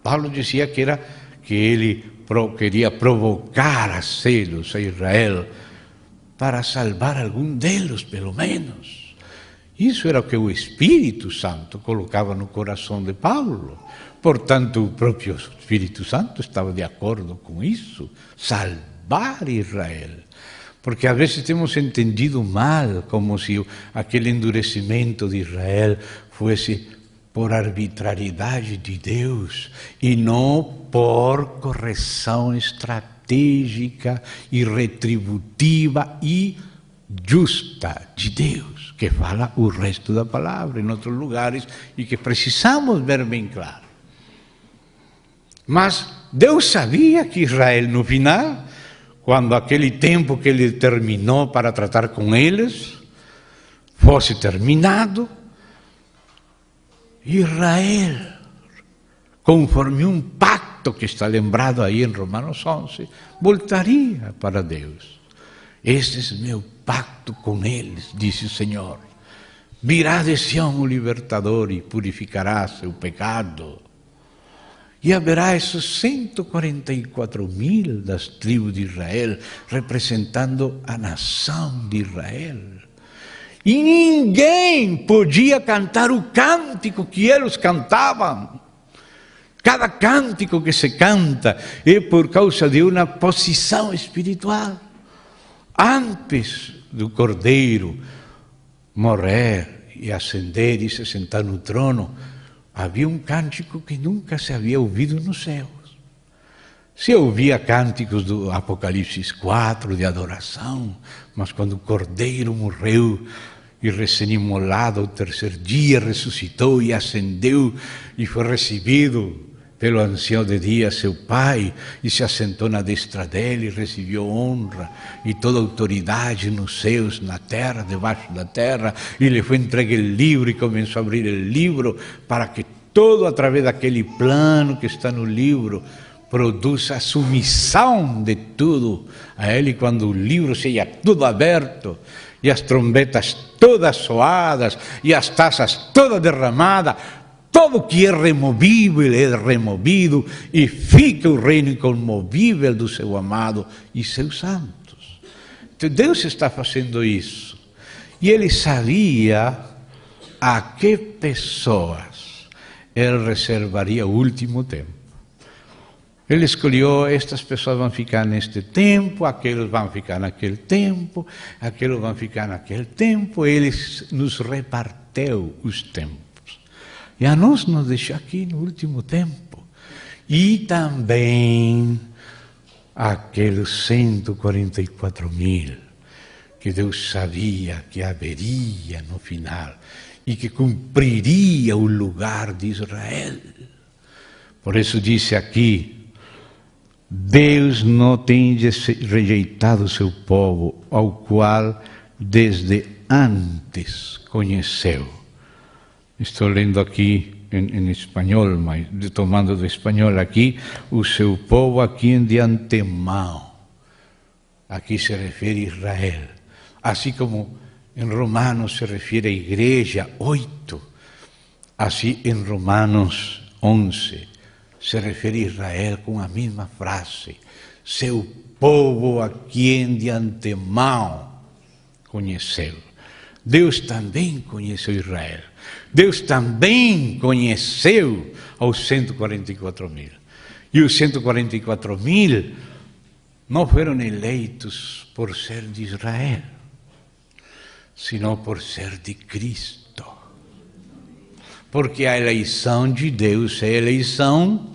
Paulo dizia que ele queria provocar a celos a Israel para salvar algum deles, pelo menos. Isso era o que o Espírito Santo colocava no coração de Paulo. Portanto, o próprio Espírito Santo estava de acordo com isso, salvar Israel. Porque às vezes temos entendido mal, como se aquele endurecimento de Israel fosse por arbitrariedade de Deus e não por correção estratégica e retributiva e justa de Deus, que fala o resto da palavra em outros lugares e que precisamos ver bem claro. Mas Deus sabia que Israel, no final, quando aquele tempo que ele determinou para tratar com eles fosse terminado, Israel, conforme um pacto que está lembrado aí em Romanos 11, voltaria para Deus. Este é meu pacto com eles, disse o Senhor. Virá de Sião o libertador e purificará seu pecado. E haverá esses 144.000 das tribos de Israel, representando a nação de Israel. E ninguém podia cantar o cântico que eles cantavam. Cada cântico que se canta é por causa de uma posição espiritual. Antes do Cordeiro morrer e ascender e se sentar no trono, havia um cântico que nunca se havia ouvido nos céus. Se ouvia cânticos do Apocalipse 4 de adoração, mas quando o Cordeiro morreu e recém-imolado, ao terceiro dia ressuscitou e ascendeu e foi recebido pelo ancião de dias, seu pai, e se assentou na destra dele e recebeu honra e toda autoridade nos céus, na terra, debaixo da terra, e lhe foi entregue o livro e começou a abrir o livro para que todo, através daquele plano que está no livro, produza a submissão de tudo a ele, quando o livro seja tudo aberto, e as trombetas todas soadas, e as taças todas derramadas, tudo que é removível é removido, e fica o reino incomovível do seu amado e seus santos. Então Deus está fazendo isso. E ele sabia a que pessoas ele reservaria o último tempo. Ele escolheu, estas pessoas vão ficar neste tempo, aqueles vão ficar naquele tempo, aqueles vão ficar naquele tempo. Ele nos repartiu os tempos. E a nós nos deixou aqui no último tempo. E também aqueles 144.000 que Deus sabia que haveria no final e que cumpriria o lugar de Israel. Por isso disse aqui, Deus não tem rejeitado o seu povo, ao qual desde antes conheceu. Estou lendo aqui em espanhol, mas tomando do espanhol aqui, o seu povo a quem de antemão. Aqui se refere a Israel. Assim como em Romanos se refere à igreja 8, assim em Romanos 11 se refere a Israel com a mesma frase. Seu povo a quem de antemão conheceu. Deus também conheceu Israel. Deus também conheceu aos 144.000. E os 144.000 não foram eleitos por ser de Israel, senão por ser de Cristo. Porque a eleição de Deus é eleição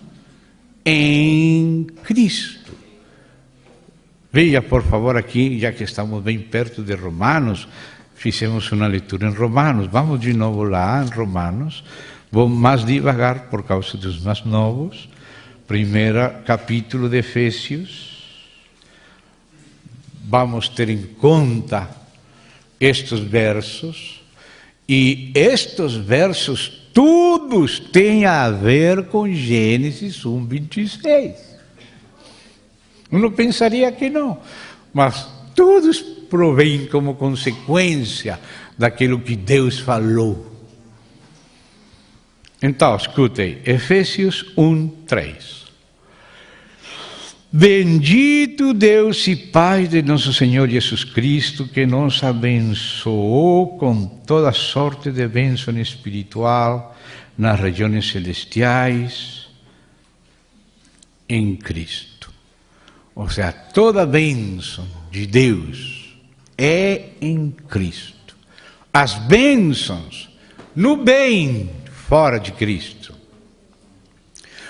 em Cristo. Veja, por favor, aqui, já que estamos bem perto de Romanos, fizemos uma leitura em Romanos. Vamos de novo lá em Romanos. Vou mais devagar por causa dos mais novos. Primeiro capítulo de Efésios. Vamos ter em conta estes versos. E estes versos todos têm a ver com Gênesis 1:26. Uno pensaria que não, mas todos provêm como consequência daquilo que Deus falou. Então, escutem, Efésios 1:3. Bendito Deus e Pai de nosso Senhor Jesus Cristo, que nos abençoou com toda sorte de bênção espiritual nas regiões celestiais em Cristo. Ou seja, toda bênção de Deus é em Cristo. As bênçãos no bem fora de Cristo.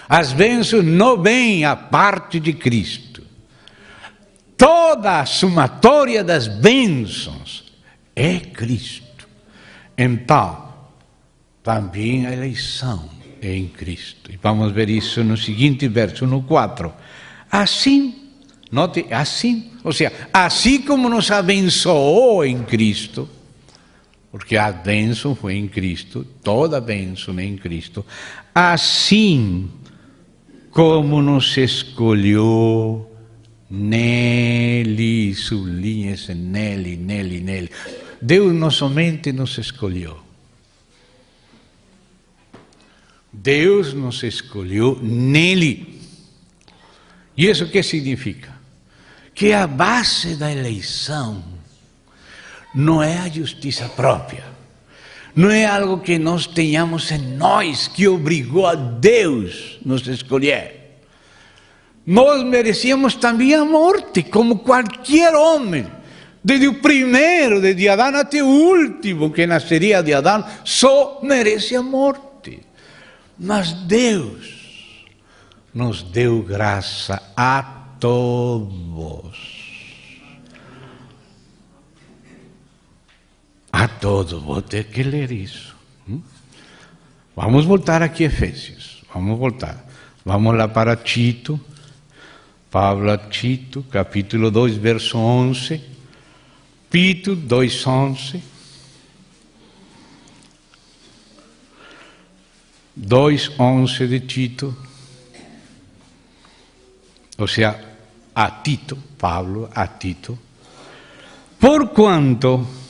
As bênçãos não vêm à parte de Cristo. Toda a somatória das bênçãos é Cristo. Então, também a eleição é em Cristo. E vamos ver isso no seguinte verso, no 4. Assim, note, assim, ou seja, assim como nos abençoou em Cristo, porque a bênção foi em Cristo, toda a bênção é em Cristo, assim como nos escolheu nele, sublinhe-se nele. Deus não somente nos escolheu. Deus nos escolheu nele. E isso que significa? Que a base da eleição não é a justiça própria. Não é algo que nós tenhamos em nós, que obrigou a Deus nos escolher. Nós merecíamos também a morte, como qualquer homem. Desde o primeiro, desde Adão até o último que nasceria de Adão, só merece a morte. Mas Deus nos deu graça a todos. A todos, vou ter que ler isso. Vamos voltar aqui a Efésios, vamos voltar. Vamos lá para Tito, Pablo a Tito, capítulo 2, verso 11. Tito 2:11. 2:11 de Tito. Ou seja, a Tito, Pablo a Tito. Porquanto...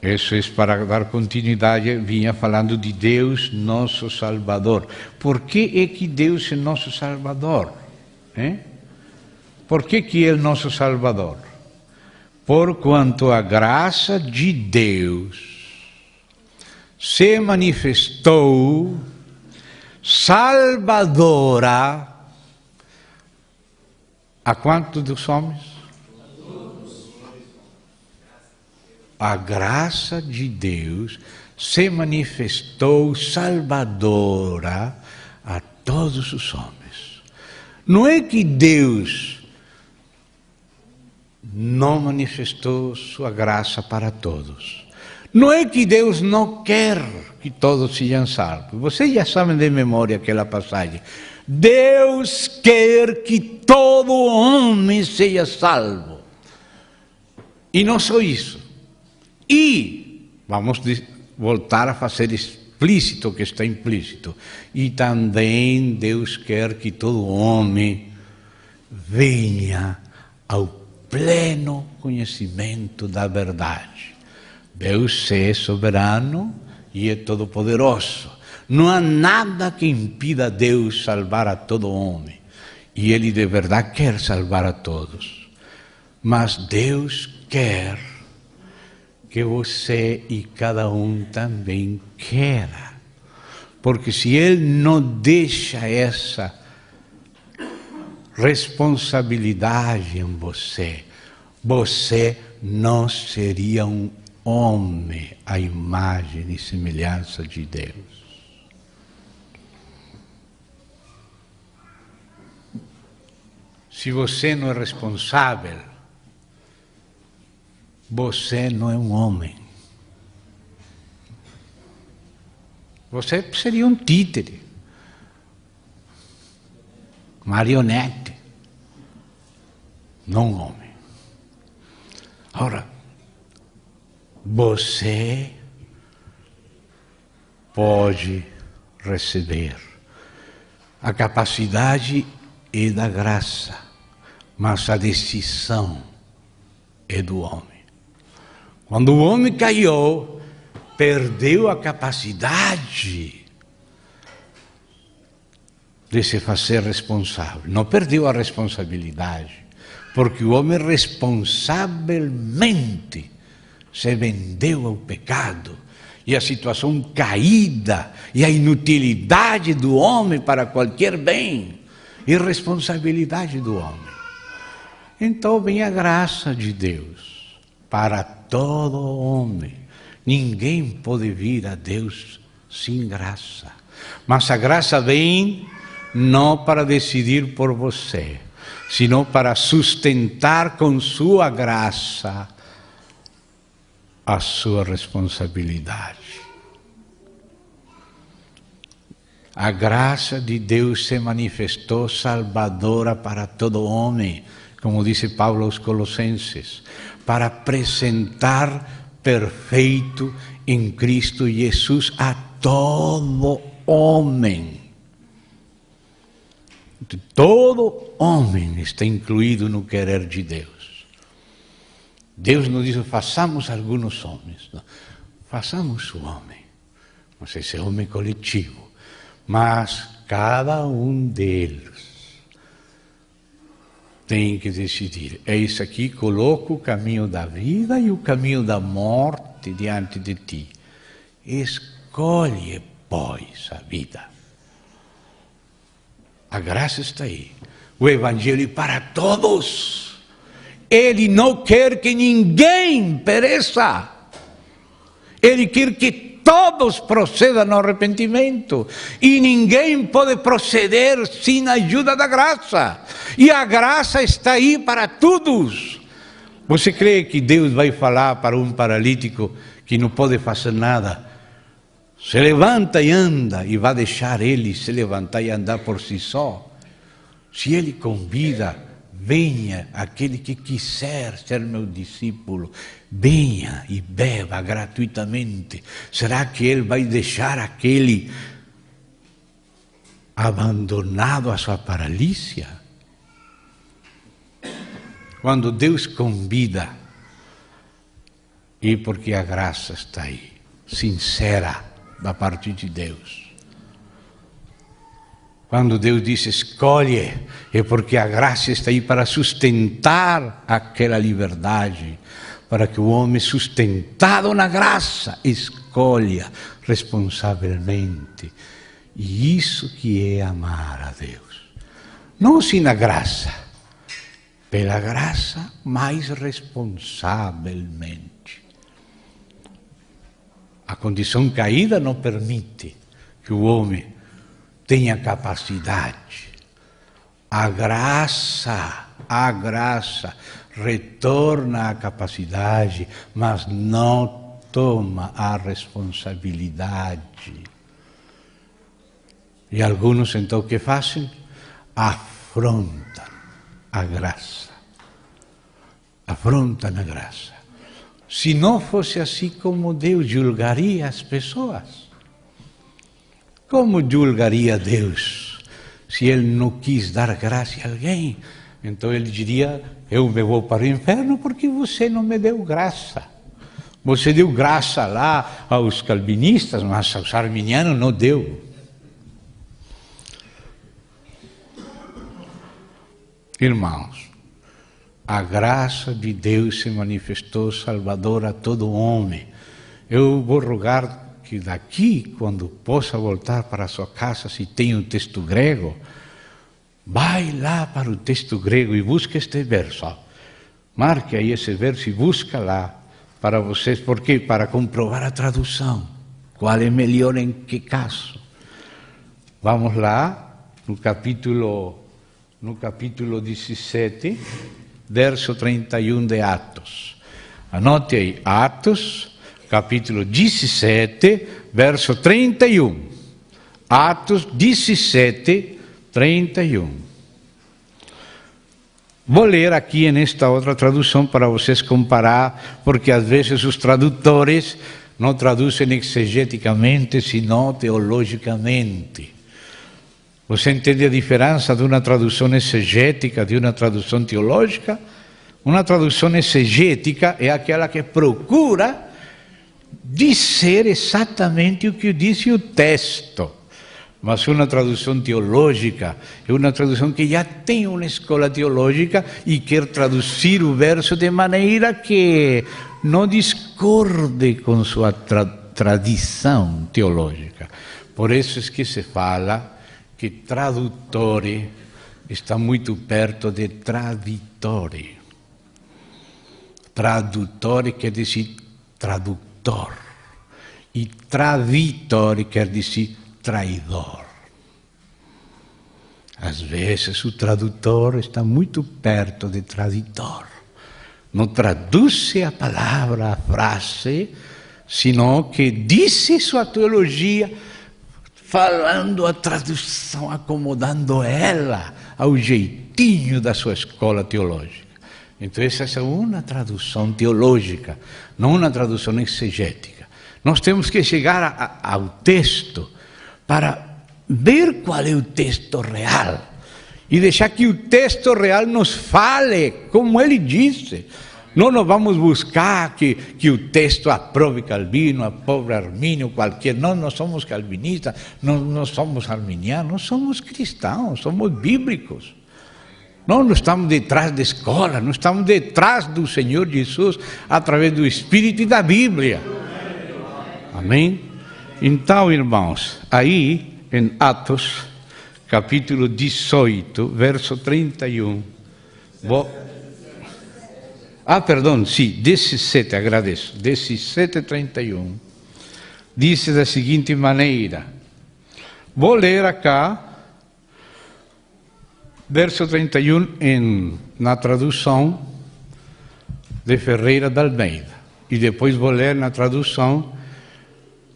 Isso é para dar continuidade, vinha falando de Deus, nosso Salvador. Por que é que Deus é nosso Salvador? Por que é o nosso Salvador? Porquanto a graça de Deus se manifestou salvadora a quantos dos homens? A graça de Deus se manifestou salvadora a todos os homens. Não é que Deus não manifestou sua graça para todos. Não é que Deus não quer que todos sejam salvos. Vocês já sabem de memória aquela passagem. Deus quer que todo homem seja salvo. E não só isso. E vamos voltar a fazer explícito o que está implícito. E também Deus quer que todo homem venha ao pleno conhecimento da verdade. Deus é soberano e é todo-poderoso. Não há nada que impida Deus salvar a todo homem. E Ele de verdade quer salvar a todos. Mas Deus quer que você e cada um também queira. Porque se Ele não deixa essa responsabilidade em você, você não seria um homem à imagem e semelhança de Deus. Se você não é responsável, você não é um homem. Você seria um títere, marionete, não um homem. Ora, você pode receber a capacidade é da graça, mas a decisão é do homem. Quando o homem caiu, perdeu a capacidade de se fazer responsável. Não perdeu a responsabilidade, porque o homem responsavelmente se vendeu ao pecado, e a situação caída, e a inutilidade do homem para qualquer bem, irresponsabilidade do homem. Então vem a graça de Deus para todo homem. Ninguém pode vir a Deus sem graça. Mas a graça vem não para decidir por você, sino para sustentar com sua graça a sua responsabilidade. A graça de Deus se manifestou salvadora para todo homem, como disse Paulo aos Colossenses, para apresentar perfeito em Cristo Jesus a todo homem. Todo homem está incluído no querer de Deus. Deus nos diz, façamos alguns homens. Não? Façamos o homem. Mas esse homem coletivo. Mas cada um deles tem que decidir. Eis aqui, coloco o caminho da vida e o caminho da morte diante de ti. Escolhe, pois, a vida. A graça está aí. O Evangelho para todos. Ele não quer que ninguém pereça. Ele quer que todos procedam ao arrependimento. E ninguém pode proceder sem a ajuda da graça. E a graça está aí para todos. Você crê que Deus vai falar para um paralítico que não pode fazer nada? Se levanta e anda, e vai deixar ele se levantar e andar por si só? Se ele convida, venha aquele que quiser ser meu discípulo, venha e beba gratuitamente. Será que ele vai deixar aquele abandonado à sua paralícia? Quando Deus convida, é porque a graça está aí, sincera, da parte de Deus. Quando Deus diz escolhe, é porque a graça está aí para sustentar aquela liberdade, para que o homem sustentado na graça escolha responsavelmente. E isso que é amar a Deus. Não sem a graça, pela graça mais responsavelmente. A condição caída não permite que o homem tenha capacidade. A graça retorna a capacidade, mas não toma a responsabilidade. E alguns, então, o que fazem? Afrontam a graça. Afrontam a graça. Se não fosse assim, como Deus julgaria as pessoas? Como julgaria Deus se Ele não quis dar graça a alguém? Então Ele diria, eu me vou para o inferno porque você não me deu graça. Você deu graça lá aos calvinistas, mas aos arminianos não deu. Irmãos, a graça de Deus se manifestou salvadora a todo homem. Eu vou rogar que daqui, quando possa voltar para a sua casa, se tem um texto grego, vai lá para o texto grego e busque este verso. Marque aí esse verso e busca lá para vocês. Por quê? Para comprovar a tradução. Qual é melhor em que caso? Vamos lá, no capítulo 17, verso 31 de Atos. Anote aí, Atos, capítulo 17, verso 31. Atos 17, 31. Vou ler aqui nesta outra tradução para vocês comparar, porque às vezes os tradutores não traduzem exegeticamente, senão teologicamente. Você entende a diferença de uma tradução exegética de uma tradução teológica? Uma tradução exegética é aquela que procura dizer exatamente o que diz o texto. Mas uma tradução teológica é uma tradução que já tem uma escola teológica e quer traduzir o verso de maneira que não discorde com sua tradição teológica. Por isso é que se fala que tradutore está muito perto de traditore. Tradutore quer dizer tradutor. E traditore quer dizer traidor. Às vezes o tradutor está muito perto de traditor. Não traduz a palavra, a frase, senão que diz sua teologia, falando a tradução, acomodando ela ao jeitinho da sua escola teológica. Então essa é uma tradução teológica, não uma tradução exegética. Nós temos que chegar ao texto para ver qual é o texto real e deixar que o texto real nos fale como ele disse. Não nos vamos buscar que o texto aprove Calvino, aprove Armínio, qualquer. Não somos calvinistas, não somos arminianos, nós somos cristãos, somos bíblicos. Não estamos detrás da escola, não estamos detrás do Senhor Jesus através do Espírito e da Bíblia. Amém? Então, irmãos, aí em Atos, capítulo 18, verso 31. Sim, 17, agradeço. 17, 31. Diz da seguinte maneira. Vou ler acá, verso 31, na tradução de Ferreira de Almeida. E depois vou ler na tradução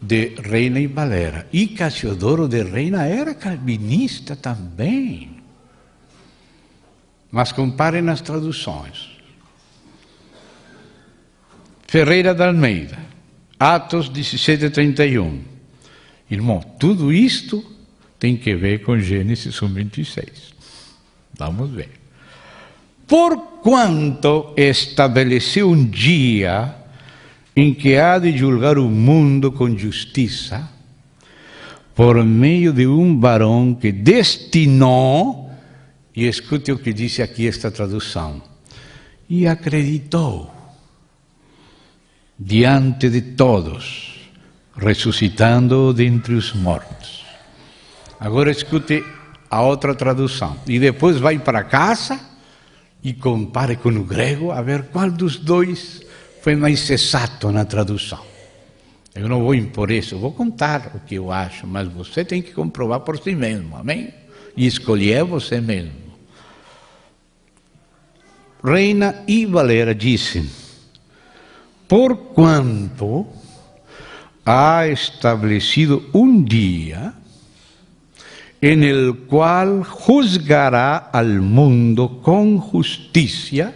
de Reina e Valera. E Cassiodoro de Reina era calvinista também. Mas comparem nas traduções. Ferreira de Almeida, Atos 17, 31. Irmão, tudo isto tem que ver com Gênesis 1:26. Vamos ver. Porquanto estabeleceu um dia em que há de julgar o mundo com justiça, por meio de um varão que destinou, e escute o que diz aqui esta tradução, e acreditou diante de todos, ressuscitando dentre os mortos. Agora escute a outra tradução, e depois vai para casa e compare com o grego, a ver qual dos dois foi mais exato na tradução. Eu não vou impor isso, vou contar o que eu acho, mas você tem que comprovar por si mesmo, amém? E escolher você mesmo. Reina e Valera dizem, porquanto ha establecido un día en el cual juzgará al mundo con justicia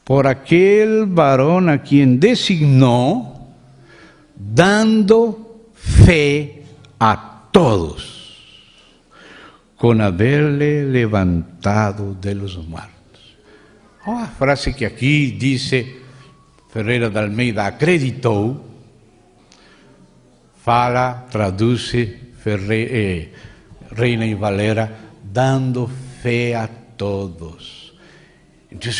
por aquel varón a quien designó, dando fe a todos, con haberle levantado de los muertos. A frase que aqui dice Ferreira de Almeida acreditou, fala, traduce Reina e Valera, dando fé a todos. Então,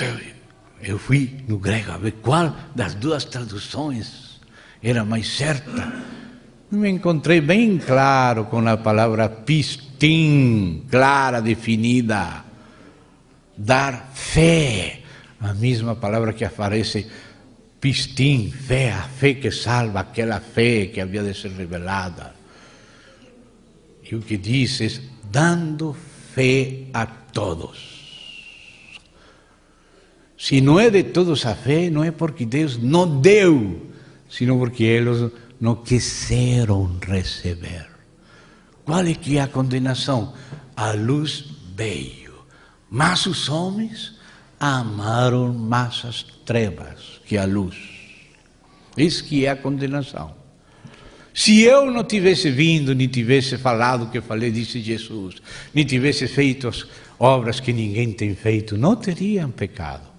eu fui no grego a ver qual das duas traduções era mais certa. Me encontrei bem claro com a palavra pistin, clara, definida. Dar fé, a mesma palavra que aparece, pistin, fé, a fé que salva, aquela fé que havia de ser revelada. E o que diz é, dando fé a todos. Se não é de todos a fé, não é porque Deus não deu, sino porque eles não quiseram receber. Qual é que é a condenação? A luz veio, mas os homens amaram mais as trevas que a luz. Isso que é a condenação. Se eu não tivesse vindo, nem tivesse falado o que falei, disse Jesus, nem tivesse feito as obras que ninguém tem feito, não teriam pecado.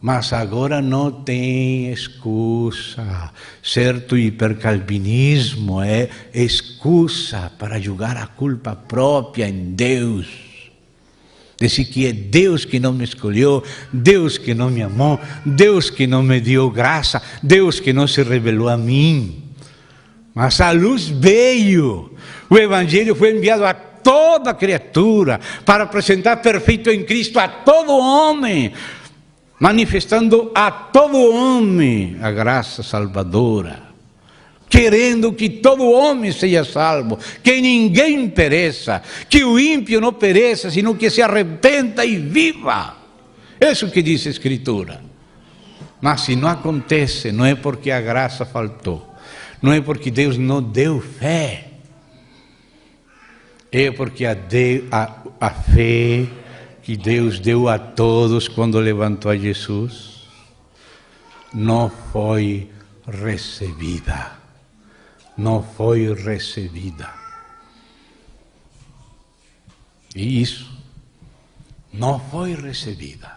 Mas agora não tem excusa. Certo hipercalvinismo é excusa para jogar a culpa própria em Deus. Dizer que é Deus que não me escolheu, Deus que não me amou, Deus que não me deu graça, Deus que não se revelou a mim. Mas a luz veio. O Evangelho foi enviado a toda criatura para apresentar perfeito em Cristo a todo homem, manifestando a todo homem a graça salvadora, querendo que todo homem seja salvo, que ninguém pereça, que o ímpio não pereça, sino que se arrependa e viva. Isso que diz a Escritura. Mas se não acontece, não é porque a graça faltou, não é porque Deus não deu fé, é porque a fé que Deus deu a todos quando levantou a Jesus não foi recebida. Não foi recebida. E isso não foi recebida.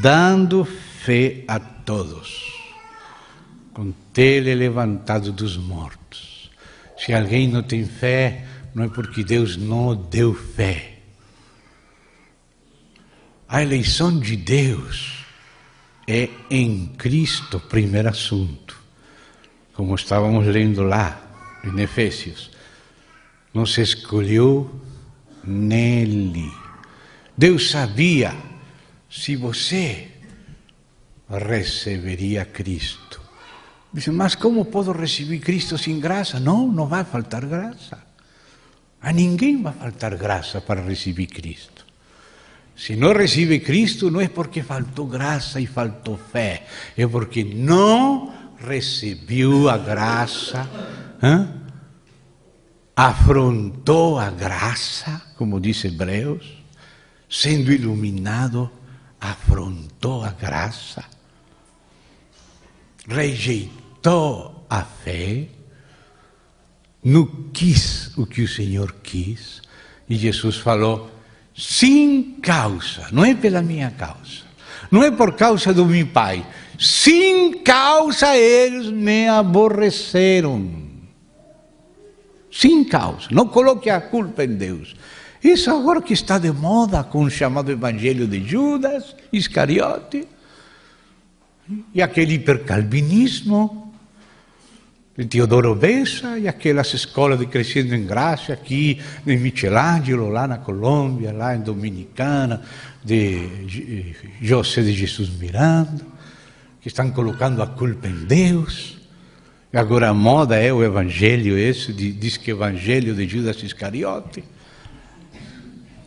Dando fé a todos, com ele levantado dos mortos. Se alguém não tem fé, não é porque Deus não deu fé. A eleição de Deus é em Cristo, primeiro assunto. Como estávamos lendo lá, em Efésios. Não se escolheu nele. Deus sabia se você receberia Cristo. Dice, mas como posso receber Cristo sem graça? Não, não vai faltar graça. A ninguém vai faltar graça para receber Cristo. Se não recebe Cristo, não é porque faltou graça e faltou fé, é porque não recebeu a graça, afrontou a graça, como diz Hebreus, sendo iluminado, afrontou a graça, rejeitou a fé, não quis o que o Senhor quis, e Jesus falou, sem causa, não é pela minha causa, não é por causa do meu Pai, sem causa eles me aborreceram. Sem causa, não coloque a culpa em Deus. Isso agora que está de moda com o chamado Evangelho de Judas Iscariote, e aquele hipercalvinismo de Teodoro Bessa, e aquelas escolas de Crescendo em Graça aqui de Michelangelo, lá na Colômbia, lá em Dominicana, de José de Jesus Miranda, que estão colocando a culpa em Deus. E agora a moda é o Evangelho esse, diz que Evangelho de Judas Iscariote.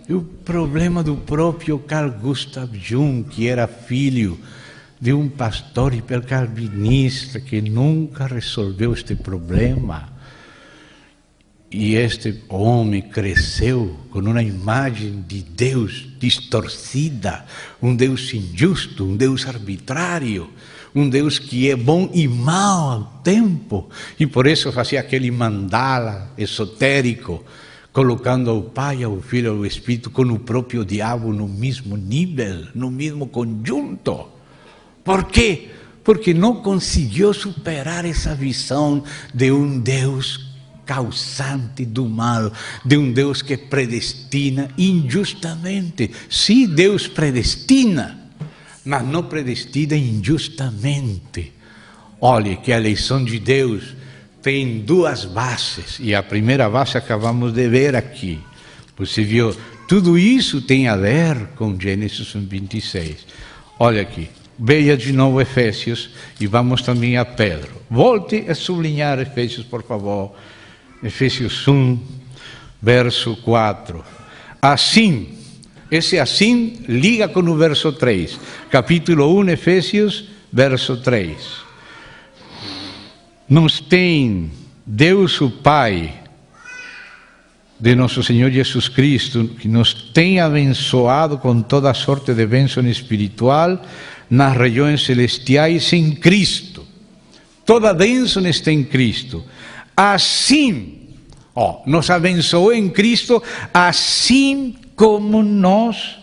E o problema do próprio Carl Gustav Jung, que era filho de um pastor hipercalvinista que nunca resolveu este problema. E este homem cresceu com uma imagem de Deus distorcida, um Deus injusto, um Deus arbitrário, um Deus que é bom e mau ao tempo. E por isso fazia aquele mandala esotérico, colocando ao Pai, ao Filho e ao Espírito com o próprio diabo no mesmo nível, no mesmo conjunto. Por quê? Porque não conseguiu superar essa visão de um Deus causante do mal, de um Deus que predestina injustamente. Sim, Deus predestina, mas não predestina injustamente. Olhe que a eleição de Deus tem duas bases, e a primeira base acabamos de ver aqui. Você viu, tudo isso tem a ver com Gênesis 26. Olha aqui. Veja de novo Efésios e vamos também a Pedro. Volte a sublinhar Efésios, por favor. Efésios 1, verso 4. Assim, esse assim liga com o verso 3. Capítulo 1, Efésios, verso 3. Nos tem Deus o Pai de nosso Senhor Jesus Cristo, que nos tem abençoado com toda sorte de bênção espiritual nas regiões celestiais em Cristo. Toda bênção está em Cristo. Assim, nos abençoou em Cristo, assim como nos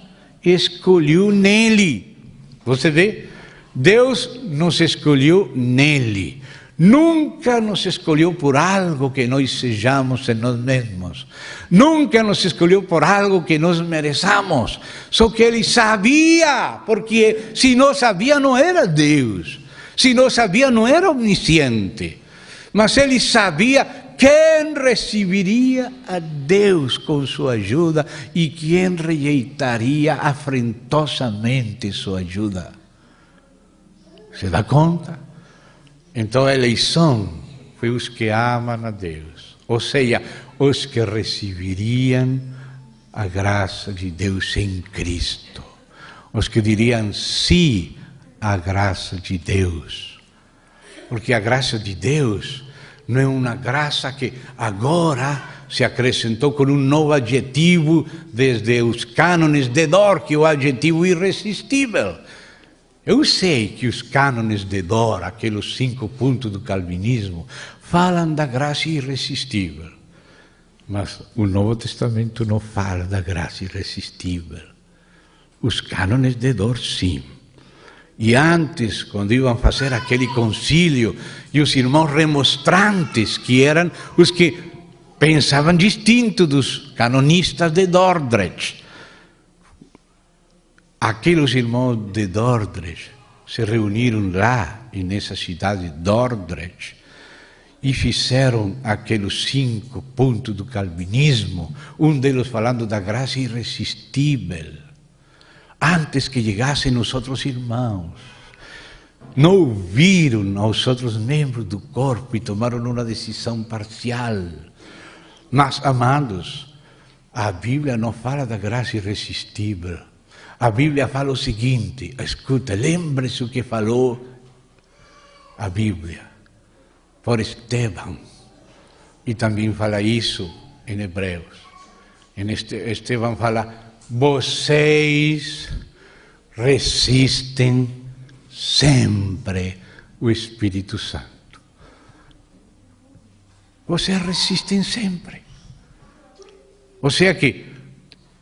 escolheu nele. Você vê? Deus nos escolheu nele. Nunca nos escolheu por algo que nós sejamos em nós mesmos. Nunca nos escolheu por algo que nós mereçamos. Só que Ele sabia, porque se não sabia não era Deus. Se não sabia não era omnisciente. Mas Ele sabia quem receberia a Deus com sua ajuda e quem rejeitaria afrentosamente sua ajuda. Se dá conta? Então a eleição foi os que amam a Deus, ou seja, os que receberiam a graça de Deus em Cristo, os que diriam sim à graça de Deus, porque a graça de Deus não é uma graça que agora se acrescentou com um novo adjetivo desde os cânones de Dort, que é o adjetivo irresistível. Eu sei que os cânones de Dort, aqueles 5 pontos do calvinismo, falam da graça irresistível. Mas o Novo Testamento não fala da graça irresistível. Os cânones de Dort, sim. E antes, quando iam fazer aquele concílio, e os irmãos remonstrantes, que eram os que pensavam distinto dos canonistas de Dordrecht, aqueles irmãos de Dordrecht se reuniram lá, nessa cidade de Dordrecht, e fizeram aqueles 5 pontos do calvinismo, um deles falando da graça irresistível, antes que chegassem os outros irmãos. Não ouviram aos outros membros do corpo e tomaram uma decisão parcial. Mas, amados, a Bíblia não fala da graça irresistível. A Bíblia fala o seguinte, escuta, lembre-se o que falou a Bíblia por Estevão. E também fala isso em Hebreus. Estevão fala, vocês resistem sempre o Espírito Santo. Vocês resistem sempre. Ou seja que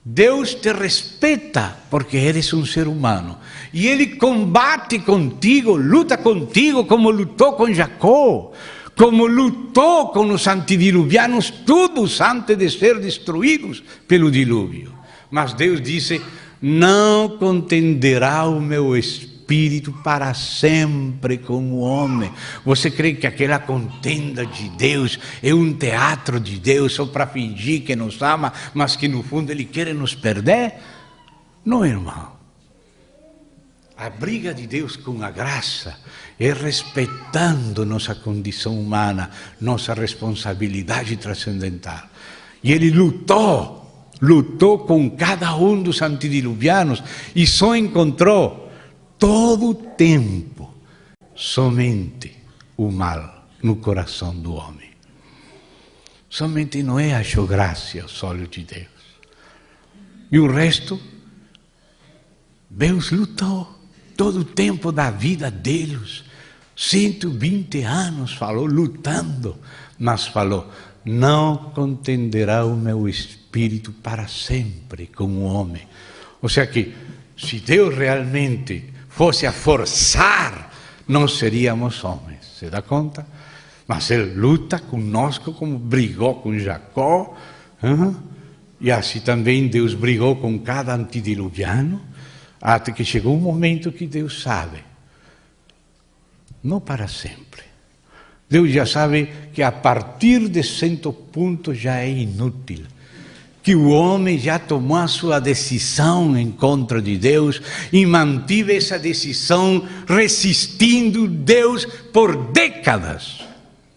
Deus te respeita porque eres um ser humano. E Ele combate contigo, luta contigo como lutou com Jacó, como lutou com os antediluvianos, todos antes de ser destruídos pelo dilúvio. Mas Deus disse, não contenderá o meu Espírito para sempre com o homem. Você crê que aquela contenda de Deus é um teatro de Deus só para fingir que nos ama, mas que no fundo Ele quer nos perder? Não, irmão. A briga de Deus com a graça é respeitando nossa condição humana, nossa responsabilidade transcendental. E Ele lutou com cada um dos antediluvianos e só encontrou todo o tempo somente o mal no coração do homem. Somente Noé achou graça aos olhos de Deus. E o resto, Deus lutou todo o tempo da vida deles. 120 anos falou lutando, mas falou: não contenderá o meu espírito para sempre com o homem. Ou seja que, se Deus realmente fosse a forçar, não seríamos homens, se dá conta? Mas Ele luta conosco como brigou com Jacó, e assim também Deus brigou com cada antediluviano, até que chegou um momento que Deus sabe, não para sempre. Deus já sabe que a partir de certo ponto já é inútil, que o homem já tomou a sua decisão em contra de Deus e mantive essa decisão resistindo Deus por décadas.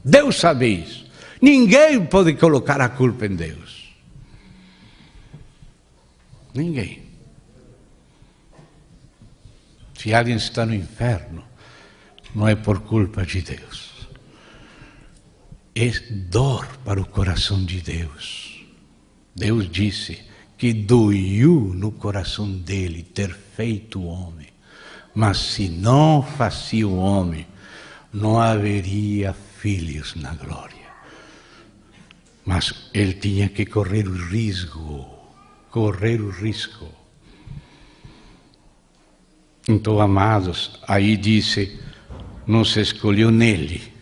Deus sabe isso. Ninguém pode colocar a culpa em Deus. Ninguém. Se alguém está no inferno, não é por culpa de Deus. É dor para o coração de Deus. Deus disse que doeu no coração dele ter feito o homem. Mas se não fazia o homem, não haveria filhos na glória. Mas ele tinha que correr o risco. Então, amados, aí disse, nos escolheu nele,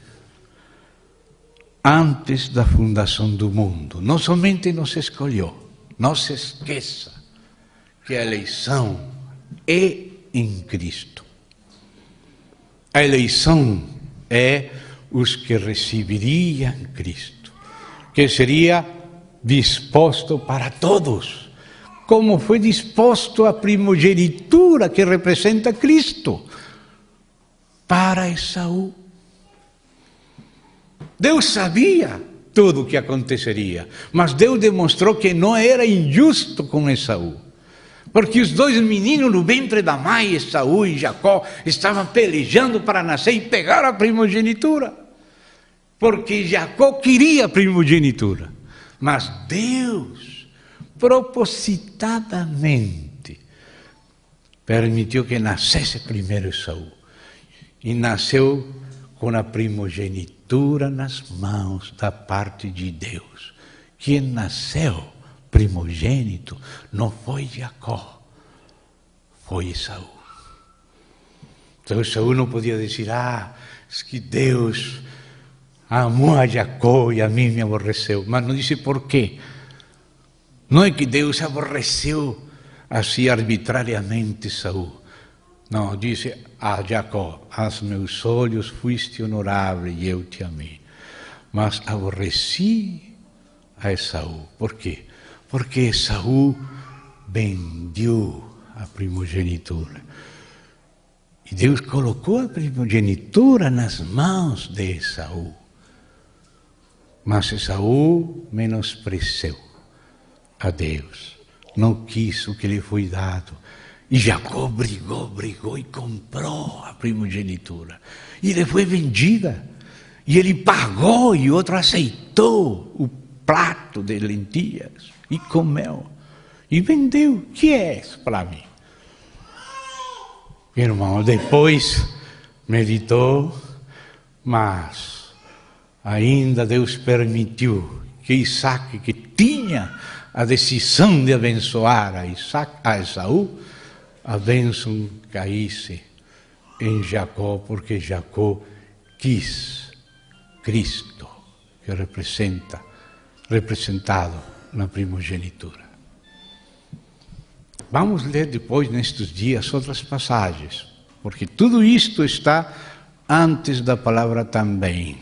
antes da fundação do mundo. Não somente nos escolheu, não se esqueça que a eleição é em Cristo. A eleição é os que receberiam Cristo, que seria disposto para todos, como foi disposto a primogenitura que representa Cristo para Esaú. Deus sabia tudo o que aconteceria, mas Deus demonstrou que não era injusto com Esaú, porque os dois meninos no ventre da mãe, Esaú e Jacó, estavam pelejando para nascer e pegar a primogenitura, porque Jacó queria a primogenitura, mas Deus propositadamente permitiu que nascesse primeiro Esaú, e nasceu com a primogenitura nas mãos da parte de Deus. Quem nasceu primogênito não foi Jacó, foi Esaú. Então Esaú não podia dizer, é que Deus amou a Jacó e a mim me aborreceu. Mas não disse por quê. Não é que Deus aborreceu assim arbitrariamente Esaú. Não, disse a Jacó, aos meus olhos fuiste honorável e eu te amei. Mas aborreci a Esaú. Por quê? Porque Esaú vendeu a primogenitura. E Deus colocou a primogenitura nas mãos de Esaú. Mas Esaú menosprezou a Deus. Não quis o que lhe foi dado. E Jacó brigou e comprou a primogenitura. E ele foi vendida. E ele pagou e o outro aceitou o prato de lentilhas e comeu. E vendeu. O que é isso para mim? Irmão, depois meditou, mas ainda Deus permitiu que Isaac, que tinha a decisão de abençoar a Esaú, a bênção caísse em Jacó, porque Jacó quis Cristo, que representado na primogenitura. Vamos ler depois, nestes dias, outras passagens, porque tudo isto está antes da palavra também.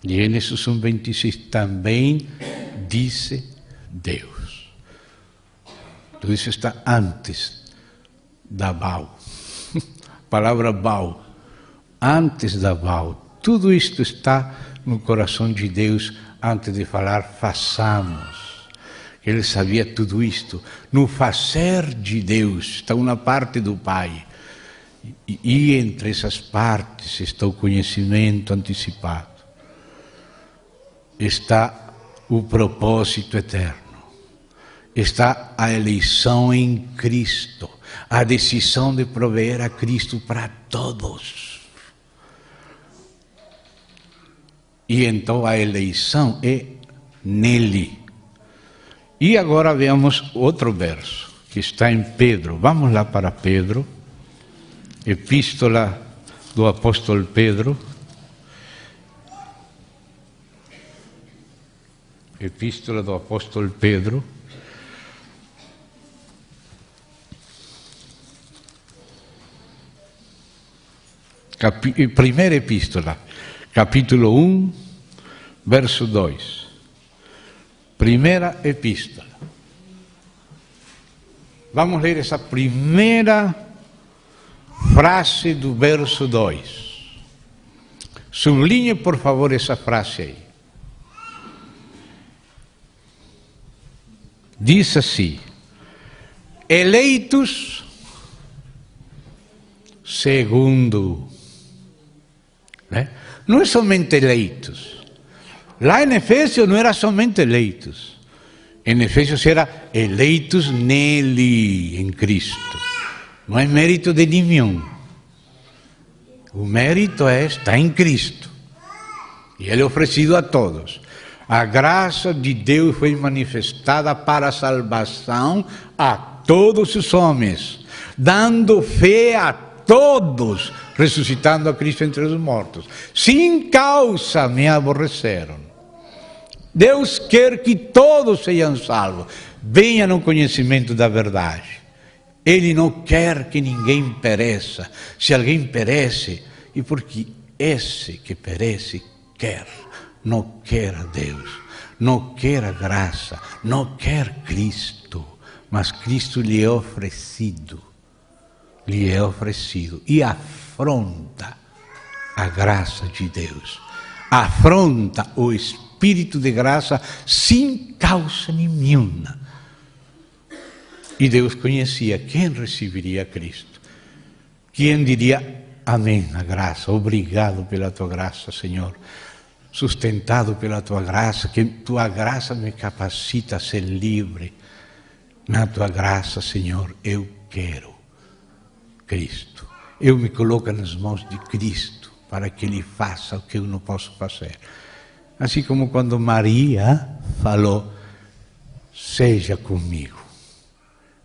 Gênesis 1:26, também disse Deus. Tudo isso está antes da Baal. A palavra Baal, antes da Baal. Tudo isto está no coração de Deus antes de falar façamos. Ele sabia tudo isto. No fazer de Deus está uma parte do Pai. E entre essas partes está o conhecimento antecipado. Está o propósito eterno. Está a eleição em Cristo. A decisão de prover a Cristo para todos. E então a eleição é nele. E agora veamos outro verso, que está em Pedro. Vamos lá para Pedro, Epístola do apóstolo Pedro. Epístola do apóstolo Pedro. Primeira epístola, capítulo 1, verso 2. Primeira epístola. Vamos ler essa primeira frase do verso 2. Sublinhe, por favor, essa frase aí. Diz assim: eleitos segundo. Não é somente eleitos. Lá em Efésios não era somente eleitos. Em Efésios era eleitos nele, em Cristo. Não é mérito de nenhum. O mérito está em Cristo. E ele é oferecido a todos. A graça de Deus foi manifestada para a salvação a todos os homens, dando fé a todos, ressuscitando a Cristo entre os mortos. Sem causa me aborreceram. Deus quer que todos sejam salvos, venham no conhecimento da verdade. Ele não quer que ninguém pereça. Se alguém perece, e porque esse que perece quer, não quer a Deus, não quer a graça, não quer Cristo, mas Cristo lhe é oferecido. Lhe é oferecido e afronta a graça de Deus, afronta o Espírito de graça sem causa nenhuma. E Deus conhecia quem receberia Cristo, quem diria amém na graça, obrigado pela tua graça, Senhor, sustentado pela tua graça, que tua graça me capacita a ser livre. Na tua graça, Senhor, eu quero Cristo. Eu me coloco nas mãos de Cristo para que Ele faça o que eu não posso fazer. Assim como quando Maria falou, seja comigo,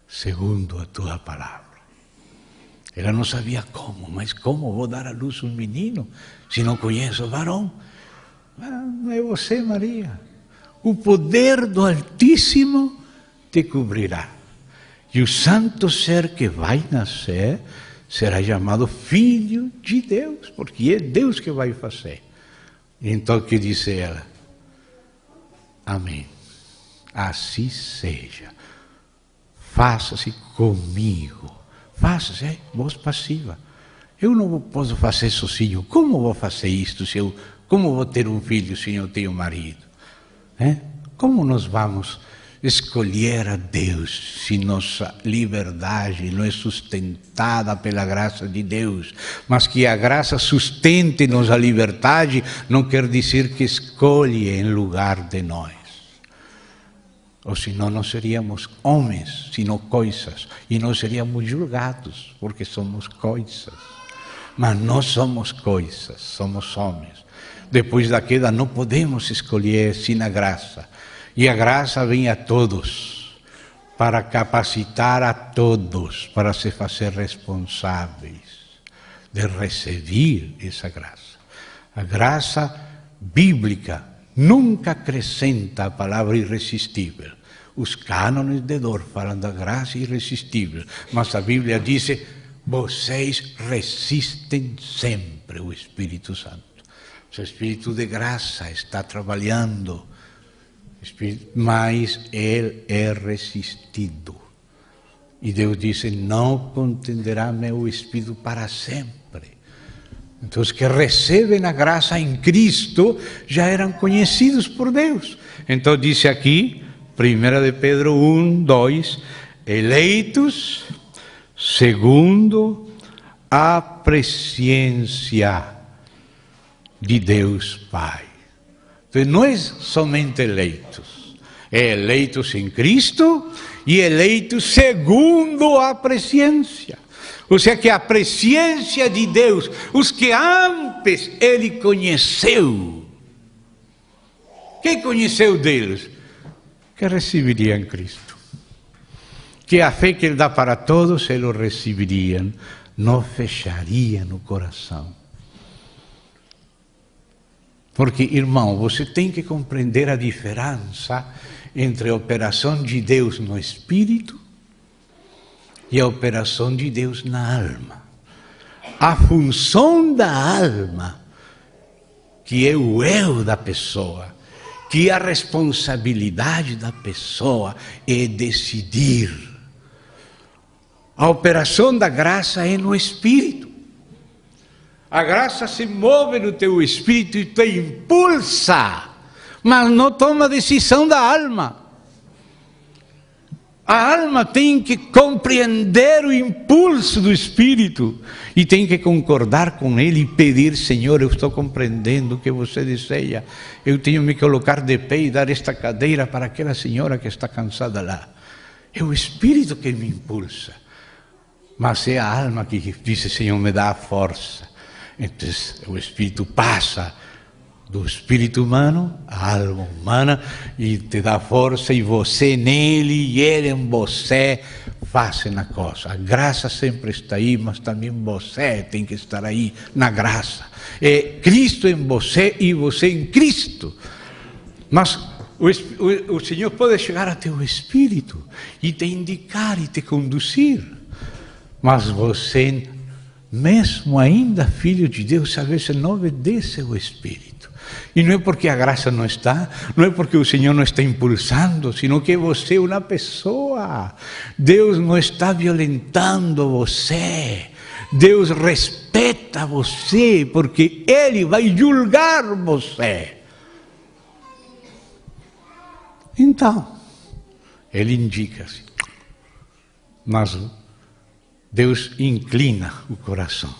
segundo a tua palavra. Ela não sabia como, mas como vou dar à luz um menino se não conheço o varão? Não é você, Maria. O poder do Altíssimo te cobrirá. E o santo ser que vai nascer será chamado Filho de Deus, porque é Deus que vai fazer. Então, o que disse ela? Amém. Assim seja. Faça-se comigo. Faça-se, voz passiva. Eu não posso fazer sozinho. Como vou fazer isto? Como vou ter um filho se eu tenho marido? Como nós vamos escolher a Deus se nossa liberdade não é sustentada pela graça de Deus? Mas que a graça sustente nossa liberdade não quer dizer que escolhe em lugar de nós. Ou senão não seríamos homens, sino coisas. E não seríamos julgados, porque somos coisas. Mas não somos coisas, somos homens. Depois da queda não podemos escolher sem a graça. E a graça vem a todos, para capacitar a todos, para se fazer responsáveis de receber essa graça. A graça bíblica nunca acrescenta a palavra irresistível. Os cânones de Dor falam da graça irresistível, mas a Bíblia diz, vocês resistem sempre o Espírito Santo. O Espírito de graça está trabalhando, mas ele é resistido. E Deus disse, não contenderá meu Espírito para sempre. Então, os que recebem a graça em Cristo já eram conhecidos por Deus. Então, disse aqui, 1 de Pedro 1, 2, eleitos segundo a presciência de Deus Pai. Então, não é somente eleitos, é eleitos em Cristo e eleitos segundo a presciência. Ou seja, que a presciência de Deus, os que antes Ele conheceu, que conheceu deles? Que receberiam Cristo. Que a fé que Ele dá para todos, eles receberiam, não fechariam o coração. Porque, irmão, você tem que compreender a diferença entre a operação de Deus no Espírito e a operação de Deus na alma. A função da alma, que é o eu da pessoa, que a responsabilidade da pessoa é decidir. A operação da graça é no Espírito. A graça se move no teu espírito e te impulsa, mas não toma decisão da alma. A alma tem que compreender o impulso do Espírito e tem que concordar com ele e pedir: Senhor, eu estou compreendendo o que você deseja. Eu tenho que me colocar de pé e dar esta cadeira para aquela senhora que está cansada lá. É o Espírito que me impulsa. Mas é a alma que diz: Senhor, me dá a força. Então o Espírito passa do espírito humano à alma humana e te dá força, e você nele e ele em você fazem a coisa. A graça sempre está aí, mas também você tem que estar aí na graça. É Cristo em você e você em Cristo. Mas o Senhor pode chegar a teu espírito e te indicar e te conduzir, mas você, mesmo ainda filho de Deus, às vezes não obedece ao Espírito. E não é porque a graça não está, não é porque o Senhor não está impulsando, sino que você é uma pessoa. Deus não está violentando você. Deus respeita você, porque Ele vai julgar você. Então, Ele indica-se. Mas Deus inclina o coração.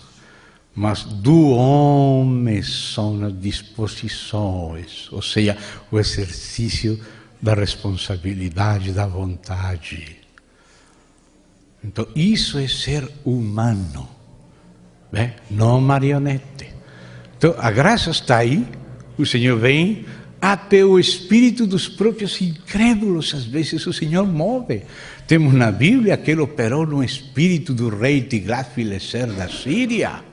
Mas do homem são as disposições, ou seja, o exercício da responsabilidade, da vontade. Então, isso é ser humano, né? Não marionete. Então, a graça está aí, o Senhor vem até o espírito dos próprios incrédulos, às vezes o Senhor move. Temos na Bíblia que Ele operou no espírito do rei Tiglat-Pileser da Síria.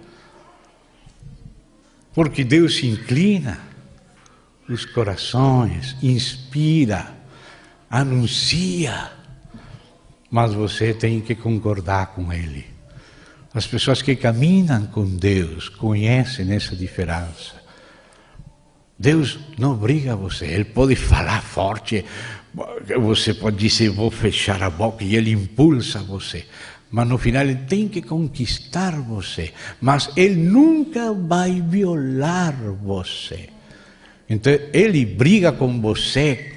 Porque Deus inclina os corações, inspira, anuncia, mas você tem que concordar com Ele. As pessoas que caminham com Deus conhecem essa diferença. Deus não obriga você, Ele pode falar forte, você pode dizer: vou fechar a boca, e Ele impulsa você. Mas no final Ele tem que conquistar você. Mas Ele nunca vai violar você. Então Ele briga com você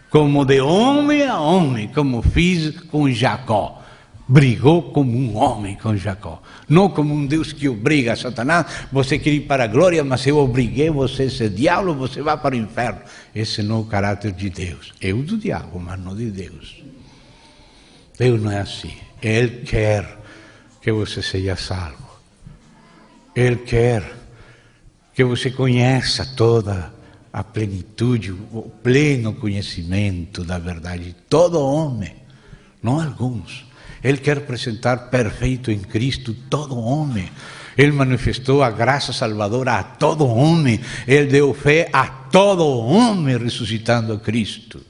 como de homem a homem, como fiz com Jacó. Brigou como um homem com Jacó. Não como um Deus que obriga a Satanás: você quer ir para a glória, mas eu obriguei você, esse diabo, você vai para o inferno. Esse não é o caráter de Deus. É o do diabo, mas não de Deus. Deus não é assim. Ele quer que você seja salvo. Ele quer que você conheça toda a plenitude, o pleno conhecimento da verdade. Todo homem, não alguns. Ele quer apresentar perfeito em Cristo todo homem. Ele manifestou a graça salvadora a todo homem. Ele deu fé a todo homem, ressuscitando a Cristo.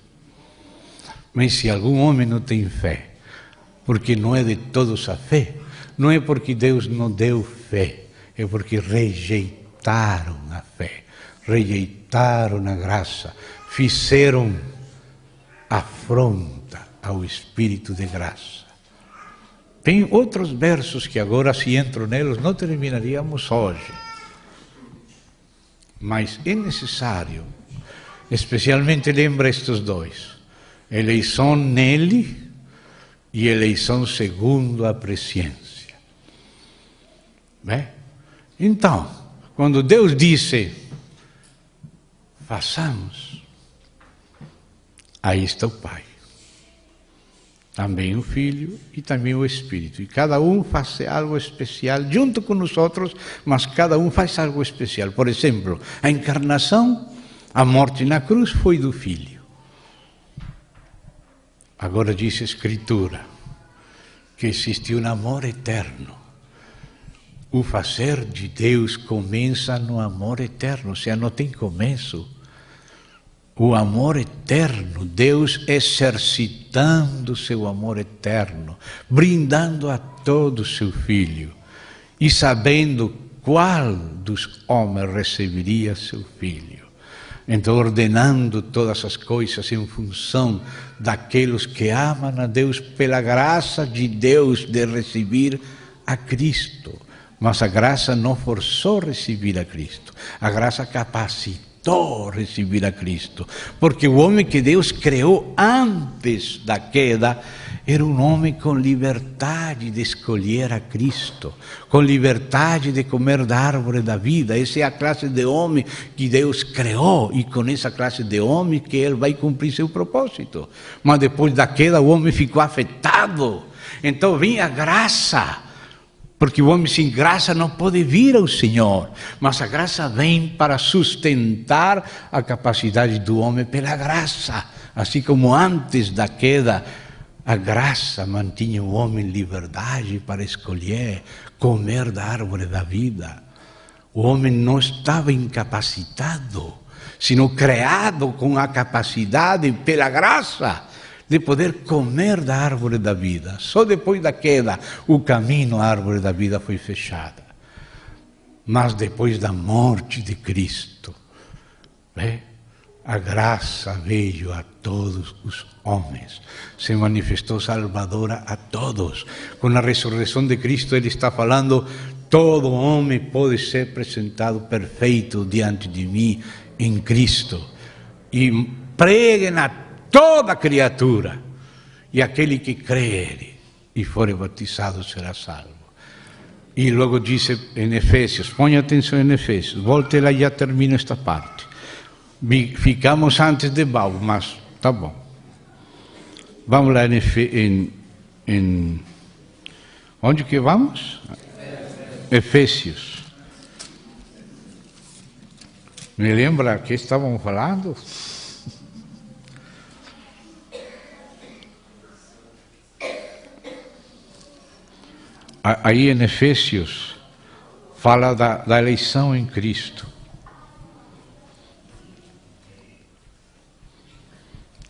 Mas se algum homem não tem fé, porque não é de todos a fé, não é porque Deus não deu fé, é porque rejeitaram a fé, rejeitaram a graça, fizeram afronta ao Espírito de graça. Tem outros versos que agora, se entro neles, não terminaríamos hoje. Mas é necessário, especialmente lembra estes dois: Eleição nele e eleição segundo a presciência. Bem? Então, quando Deus disse, façamos, aí está o Pai. Também o Filho e também o Espírito. E cada um faz algo especial junto com nós outros, mas cada um faz algo especial. Por exemplo, a encarnação, a morte na cruz foi do Filho. Agora diz a Escritura que existe um amor eterno. O fazer de Deus começa no amor eterno, ou seja, não tem começo. O amor eterno, Deus exercitando seu amor eterno, brindando a todo seu Filho e sabendo qual dos homens receberia seu Filho. Então, ordenando todas as coisas em função daqueles que amam a Deus, pela graça de Deus de receber a Cristo. Mas a graça não forçou receber a Cristo, a graça capacitou receber a Cristo, porque o homem que Deus criou antes da queda era um homem com liberdade de escolher a Cristo, com liberdade de comer da árvore da vida. Essa é a classe de homem que Deus criou, e com essa classe de homem que ele vai cumprir seu propósito. Mas depois da queda o homem ficou afetado, então vinha a graça. Porque o homem sem graça não pode vir ao Senhor, mas a graça vem para sustentar a capacidade do homem pela graça. Assim como antes da queda, a graça mantinha o homem em liberdade para escolher comer da árvore da vida. O homem não estava incapacitado, sino criado com a capacidade pela graça de poder comer da árvore da vida. Só depois da queda o caminho à árvore da vida foi fechado. Mas depois da morte de Cristo, a graça veio a todos os homens, se manifestou salvadora a todos. Com a ressurreição de Cristo ele está falando, todo homem pode ser apresentado perfeito diante de mim em Cristo. E preguem a toda criatura, e aquele que crê e for batizado será salvo. E logo disse em Efésios, ponha atenção em Efésios, volte lá e já termino esta parte. Ficamos antes de Paulo, mas tá bom. Vamos lá em onde que vamos? Efésios. Me lembra que estávamos falando? Aí em Efésios fala da eleição em Cristo.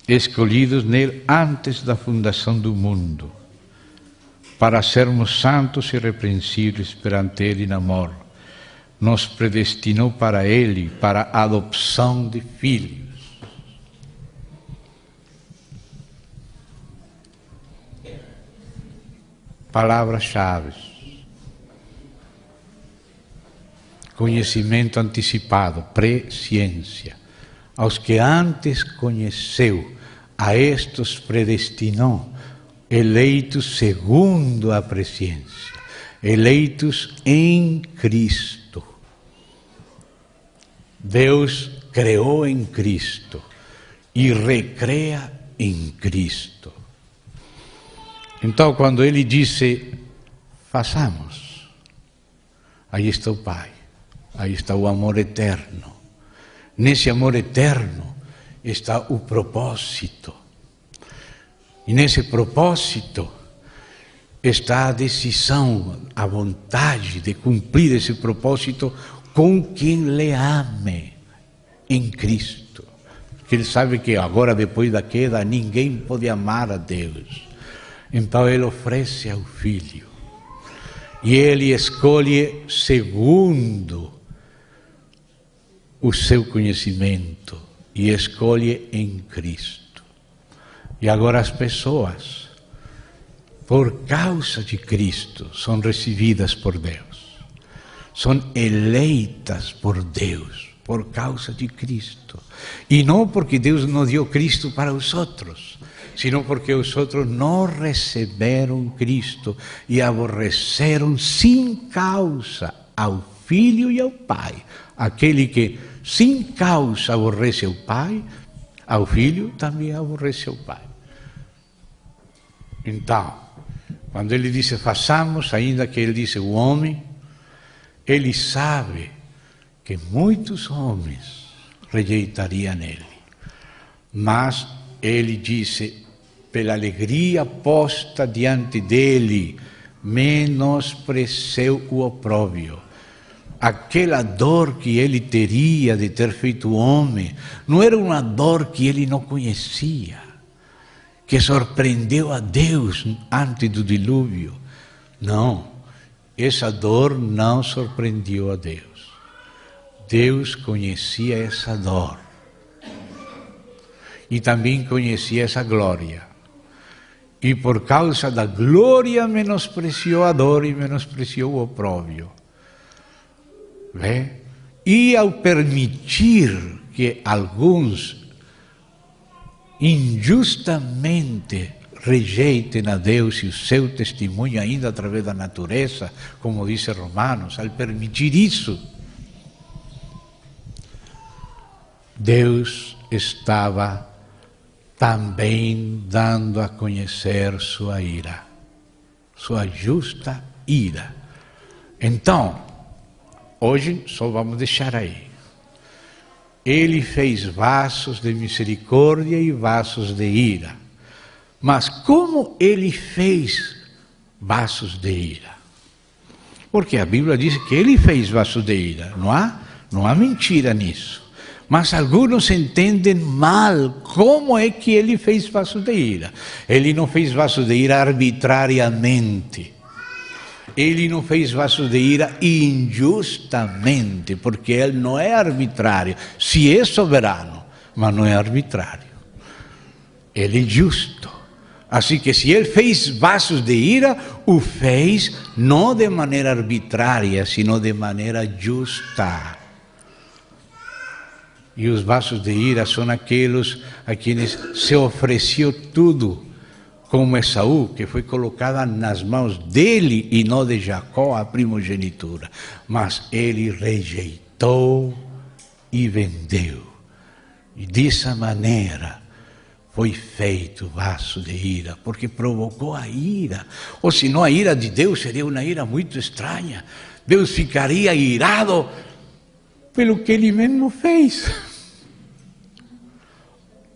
Escolhidos nele antes da fundação do mundo, para sermos santos e irrepreensíveis perante ele em amor. Nos predestinou para ele, para a adopção de filhos. Palavras-chave: conhecimento antecipado, presciência. Aos que antes conheceu, a estes predestinou, eleitos segundo a presciência, eleitos em Cristo. Deus criou em Cristo e recria em Cristo. Então, quando ele disse, façamos, aí está o Pai, aí está o amor eterno. Nesse amor eterno está o propósito. E nesse propósito está a decisão, a vontade de cumprir esse propósito com quem lhe ame em Cristo. Porque ele sabe que agora, depois da queda, ninguém pode amar a Deus. Então ele oferece ao Filho. E ele escolhe segundo o seu conhecimento e escolhe em Cristo. E agora as pessoas, por causa de Cristo, são recebidas por Deus, são eleitas por Deus, por causa de Cristo. E não porque Deus não deu Cristo para os outros, sino porque os outros não receberam Cristo e aborreceram sem causa ao Filho e ao Pai. Aquele que sem causa aborrece o Pai, ao Filho também aborrece o Pai. Então, quando ele disse façamos, ainda que ele disse o homem, ele sabe que muitos homens rejeitariam ele. Mas ele disse, pela alegria posta diante dele, menosprezou o opróbrio. Aquela dor que ele teria de ter feito homem, não era uma dor que ele não conhecia, que surpreendeu a Deus antes do dilúvio. Não, essa dor não surpreendeu a Deus. Deus conhecia essa dor e também conhecia essa glória. E por causa da glória menospreciou a dor e menospreciou o opróbrio. E ao permitir que alguns injustamente rejeitem a Deus e o seu testemunho ainda através da natureza, como diz Romanos, ao permitir isso, Deus estava também dando a conhecer sua ira, sua justa ira. Então, hoje só vamos deixar aí. Ele fez vasos de misericórdia e vasos de ira. Mas como ele fez vasos de ira? Porque a Bíblia diz que ele fez vasos de ira. Não há mentira nisso. Mas alguns entendem mal como é que ele fez vasos de ira. Ele não fez vasos de ira arbitrariamente. Ele não fez vasos de ira injustamente, porque ele não é arbitrário. Se é soberano, mas não é arbitrário. Ele é justo. Assim que se ele fez vasos de ira, o fez não de maneira arbitrária, sino de maneira justa. E os vasos de ira são aqueles a quienes se ofereceu tudo, como Esaú, que foi colocada nas mãos dele e não de Jacó, a primogenitura. Mas ele rejeitou e vendeu. E dessa maneira foi feito vaso de ira, porque provocou a ira. Ou senão a ira de Deus seria uma ira muito estranha. Deus ficaria irado pelo que ele mesmo fez.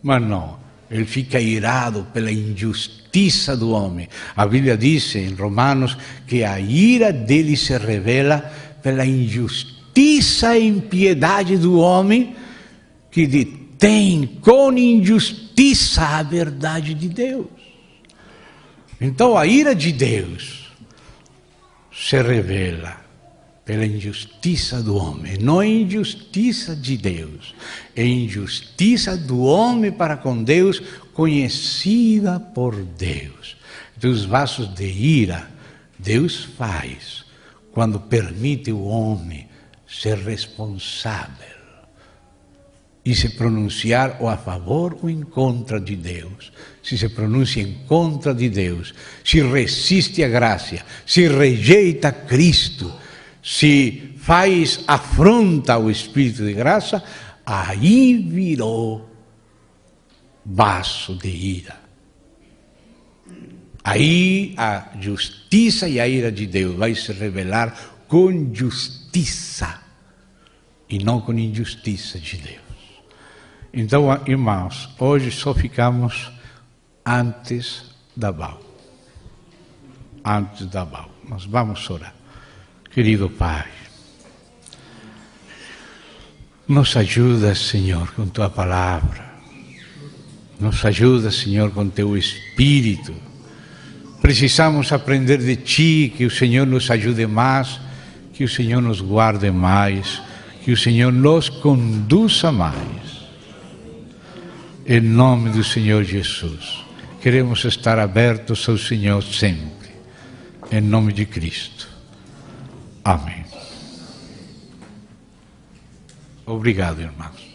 Mas não, ele fica irado pela injustiça do homem. A Bíblia diz em Romanos que a ira dele se revela pela injustiça e impiedade do homem que detém com injustiça a verdade de Deus. Então a ira de Deus se revela pela injustiça do homem, não é injustiça de Deus, é injustiça do homem para com Deus, conhecida por Deus. Então, os vasos de ira, Deus faz quando permite o homem ser responsável e se pronunciar ou a favor ou em contra de Deus. Se se pronuncia em contra de Deus, se resiste à graça, se rejeita Cristo, se faz afronta ao Espírito de graça, aí virou vaso de ira. Aí a justiça e a ira de Deus vai se revelar com justiça e não com injustiça de Deus. Então, irmãos, hoje só ficamos antes da Baú. Antes da Baú. Nós vamos orar. Querido Pai, nos ajuda, Senhor, com Tua palavra. Nos ajuda, Senhor, com Teu Espírito. Precisamos aprender de Ti, que o Senhor nos ajude mais, que o Senhor nos guarde mais, que o Senhor nos conduza mais. Em nome do Senhor Jesus, queremos estar abertos ao Senhor sempre. Em nome de Cristo. Amém. Obrigado, irmãos.